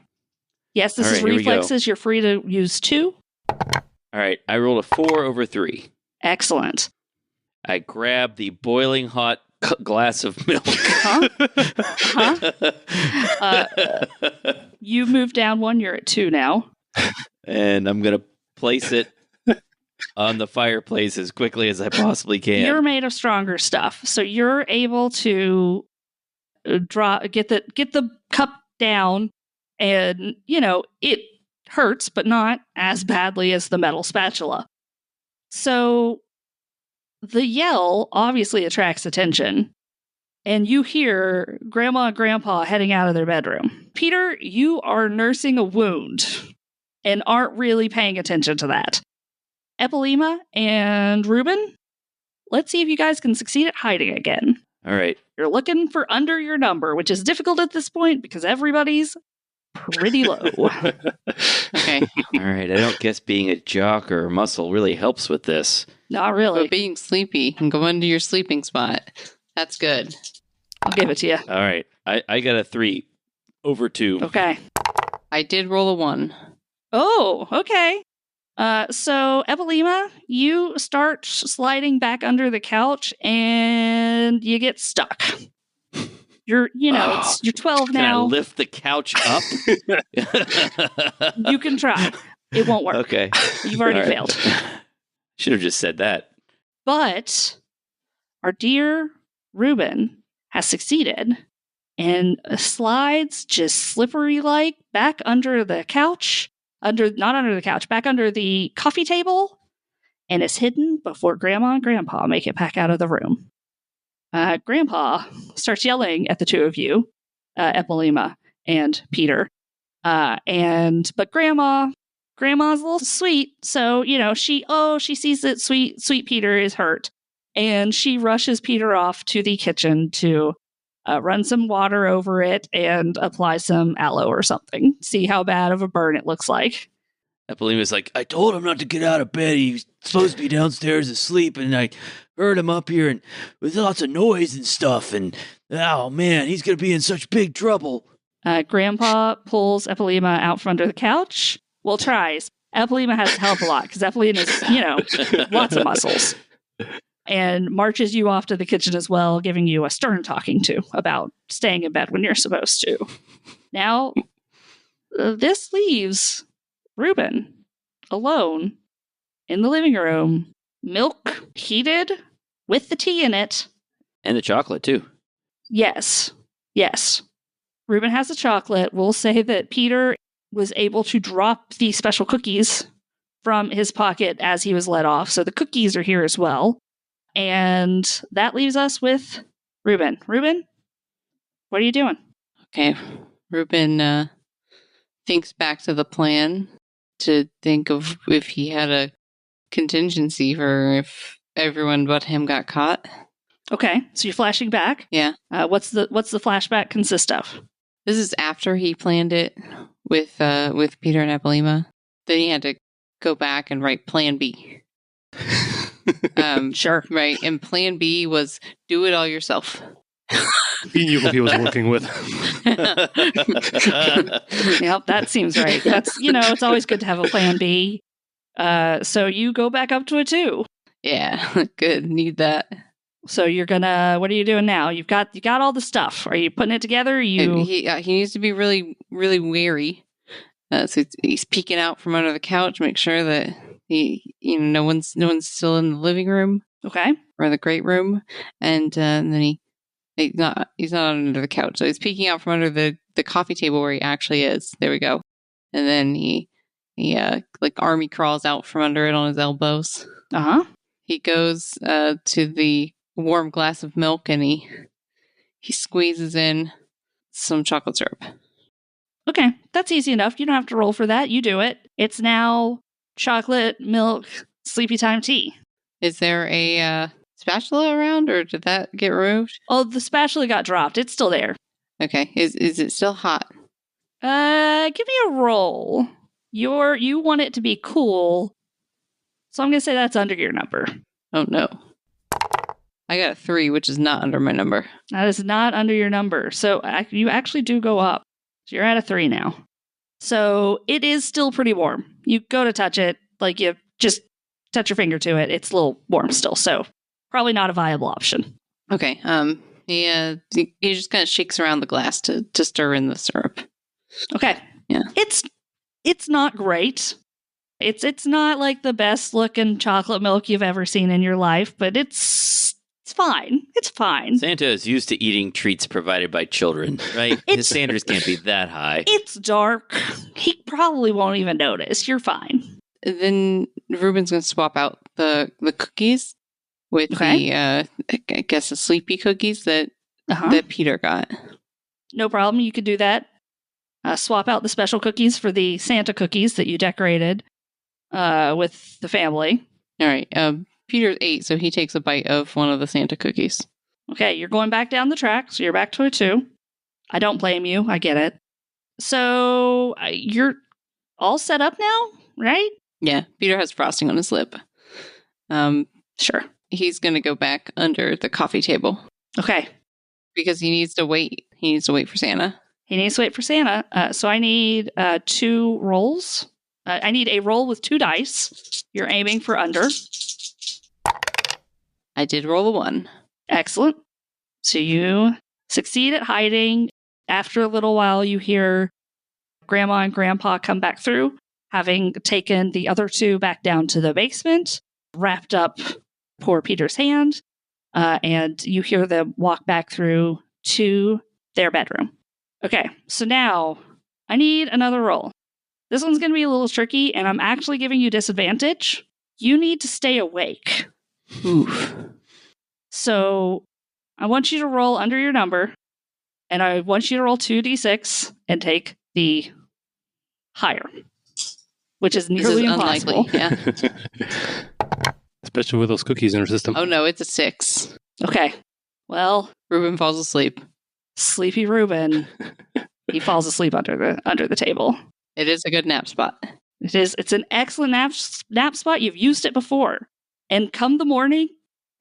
Yes, this is All right, here we go. reflexes. You're free to use 2. All right, I rolled a 4 over 3. Excellent. I grab the boiling hot glass of milk. You move down 1. You're at 2 now. And I'm going to place it on the fireplace as quickly as I possibly can. You're made of stronger stuff, so you're able to get the cup down, and it hurts, but not as badly as the metal spatula. So the yell obviously attracts attention, and you hear Grandma and Grandpa heading out of their bedroom. Peter, you are nursing a wound and aren't really paying attention to that. Epelima and Ruben, let's see if you guys can succeed at hiding again. All right. You're looking for under your number, which is difficult at this point because everybody's pretty low. Okay. All right. I don't guess being a jock or a muscle really helps with this. Not really. But being sleepy and go into your sleeping spot. That's good. I'll give it to you. All right. I got a 3 over 2. Okay. I did roll a 1. Oh, okay. So Epelima, you start sliding back under the couch and you get stuck. You're 12 Can I now. lift the couch up? You can try. It won't work. Okay. You've already All right. failed. Should have just said that. But our dear Ruben has succeeded. and slides just slippery like back under the couch, not under the couch, back under the coffee table, and is hidden before Grandma and Grandpa make it back out of the room. Grandpa starts yelling at the two of you, Epilema and Peter. But Grandma's a little sweet, so she sees that sweet Peter is hurt, and she rushes Peter off to the kitchen to run some water over it and apply some aloe or something. See how bad of a burn it looks like. Epilema's like, I told him not to get out of bed. He's supposed to be downstairs asleep, and I heard him up here and with lots of noise and stuff. And oh man, he's gonna be in such big trouble. Grandpa pulls Epilema out from under the couch. Well, tries. Epilema has to help a lot because Epilema is, lots of muscles. And marches you off to the kitchen as well, giving you a stern talking to about staying in bed when you're supposed to. Now, this leaves Reuben alone in the living room, milk heated with the tea in it. And the chocolate, too. Yes. Reuben has the chocolate. We'll say that Peter was able to drop the special cookies from his pocket as he was let off. So the cookies are here as well. And that leaves us with Reuben. Reuben, what are you doing? Okay. Reuben thinks back to the plan to think of if he had a contingency for if everyone but him got caught. Okay, so you're flashing back. Yeah. What's the flashback consist of? This is after he planned it with Peter and Epilema. Then he had to go back and write Plan B. Sure. Right. And Plan B was do it all yourself. He knew who he was working with. Yep, that seems right. That's, it's always good to have a plan B. So you go back up to a 2. Yeah, good. Need that. So you're gonna, what are you doing now? You got all the stuff. Are you putting it together? He needs to be really, really wary. So he's peeking out from under the couch, make sure that no one's still in the living room. Okay. Or the great room. And then he's not under the couch. So he's peeking out from under the coffee table where he actually is. There we go. And then he army crawls out from under it on his elbows. Uh-huh. He goes to the warm glass of milk and he squeezes in some chocolate syrup. Okay, that's easy enough. You don't have to roll for that. You do it. It's now chocolate, milk, sleepy time tea. Is there a spatula around, or did that get removed? Oh, the spatula got dropped. It's still there. Okay. Is it still hot? Give me a roll. You want it to be cool, so I'm going to say that's under your number. Oh, no. I got a 3, which is not under my number. That is not under your number. So you actually do go up. So you're at a 3 now. So it is still pretty warm. You go to touch it, like you just touch your finger to it. It's a little warm still. So probably not a viable option. Okay. He just kind of shakes around the glass to stir in the syrup. Okay. Yeah. It's not great. It's not like the best looking chocolate milk you've ever seen in your life, but it's fine. It's fine. Santa is used to eating treats provided by children, right? His standards can't be that high. It's dark. He probably won't even notice. You're fine. Then Reuben's going to swap out the cookies with the, I guess, the sleepy cookies that Peter got. No problem. You could do that. Swap out the special cookies for the Santa cookies that you decorated with the family. All right. Peter's 8, so he takes a bite of one of the Santa cookies. Okay, you're going back down the track, so you're back to a 2. I don't blame you. I get it. So you're all set up now, right? Yeah, Peter has frosting on his lip. Sure. He's going to go back under the coffee table. Okay. Because he needs to wait. He needs to wait for Santa. He needs to wait for Santa. So I need 2 rolls. I need a roll with 2 dice. You're aiming for under. I did roll a 1. Excellent. So you succeed at hiding. After a little while, you hear Grandma and Grandpa come back through, having taken the other 2 back down to the basement, wrapped up poor Peter's hand, and you hear them walk back through to their bedroom. Okay, so now I need another roll. This one's going to be a little tricky, and I'm actually giving you disadvantage. You need to stay awake. Oof. So I want you to roll under your number, and I want you to roll 2d6 and take the higher, which is This nearly is impossible. unlikely. Yeah. Especially with those cookies in her system. Oh no, it's a 6. Okay, well, Ruben falls asleep. sleepy Reuben, he falls asleep under the table. It is a good nap spot. It's an excellent nap spot. You've used it before. And come the morning,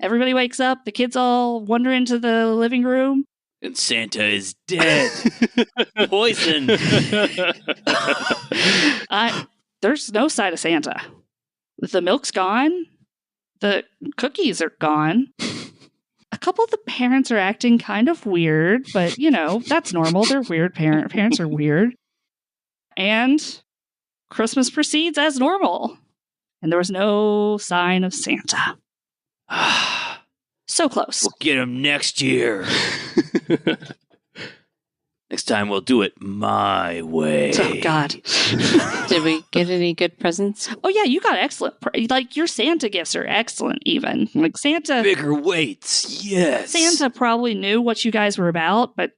everybody wakes up, the kids all wander into the living room. And Santa is dead. Poison. There's no sign of Santa. The milk's gone. The cookies are gone. A couple of the parents are acting kind of weird, but, that's normal. They're weird parents are weird. And Christmas proceeds as normal. And there was no sign of Santa. So close. We'll get him next year. Next time we'll do it my way. Oh, God. Did we get any good presents? Oh, yeah, you got excellent. Your Santa gifts are excellent, even. Like, Santa... Bigger weights, yes. Santa probably knew what you guys were about, but,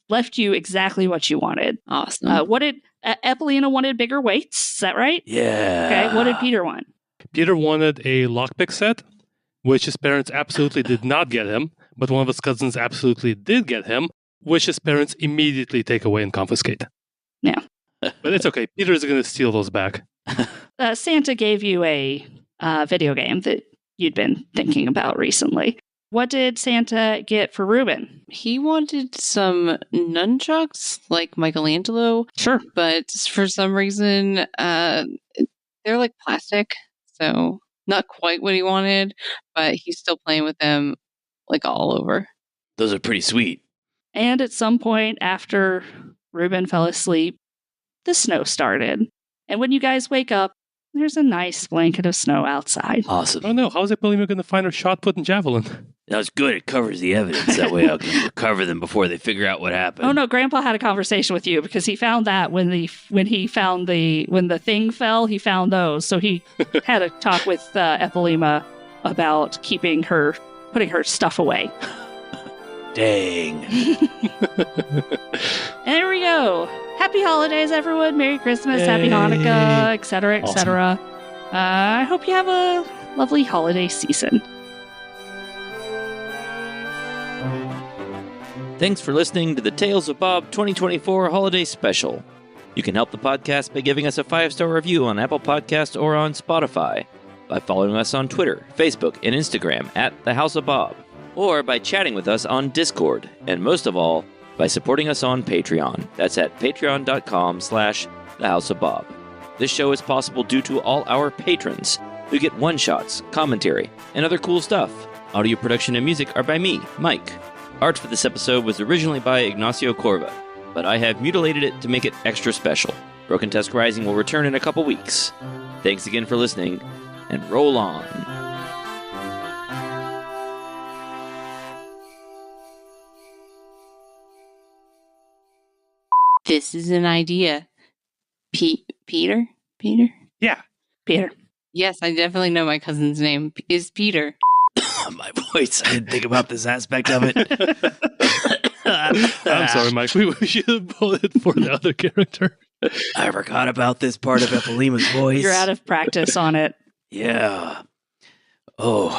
left you exactly what you wanted. Awesome. What did... Eppelina wanted bigger weights, is that right? Yeah. Okay, what did Peter want? Peter wanted a lockpick set, which his parents absolutely did not get him, but one of his cousins absolutely did get him, which his parents immediately take away and confiscate. Yeah. But it's okay. Peter is going to steal those back. Santa gave you a video game that you'd been thinking about recently. What did Santa get for Reuben? He wanted some nunchucks like Michelangelo, Sure. but for some reason, they're like plastic, so not quite what he wanted, but he's still playing with them like all over. Those are pretty sweet. And at some point after Reuben fell asleep, the snow started. And when you guys wake up, there's a nice blanket of snow outside. Awesome. Oh no, how is Eppelina going to find her shot put and javelin? That was good. It covers the evidence. That way I can recover them before they figure out what happened. Oh no, Grandpa had a conversation with you because he found that when the thing fell, he found those. So he had a talk with Eppelina about putting her stuff away. Dang. There we go. Happy holidays, everyone. Merry Christmas, Happy Hanukkah, etc., etc. I hope you have a lovely holiday season. Thanks for listening to the Tales of Bob 2024 Holiday Special. You can help the podcast by giving us a 5-star review on Apple Podcasts or on Spotify, by following us on Twitter, Facebook, and Instagram at The House of Bob, or by chatting with us on Discord, and most of all, by supporting us on Patreon. That's at patreon.com/thehouseofbob. This show is possible due to all our patrons, who get one-shots, commentary, and other cool stuff. Audio production and music are by me, Mike. Art for this episode was originally by Ignacio Corva, but I have mutilated it to make it extra special. Broken Tusk Rising will return in a couple weeks. Thanks again for listening, and roll on. This is an idea. Peter? Yeah. Peter. Yes, I definitely know my cousin's name is Peter. My voice. I didn't think about this aspect of it. I'm sorry, Mike. We should have voted for the other character. I forgot about this part of Eppelima's voice. You're out of practice on it. Yeah. Oh.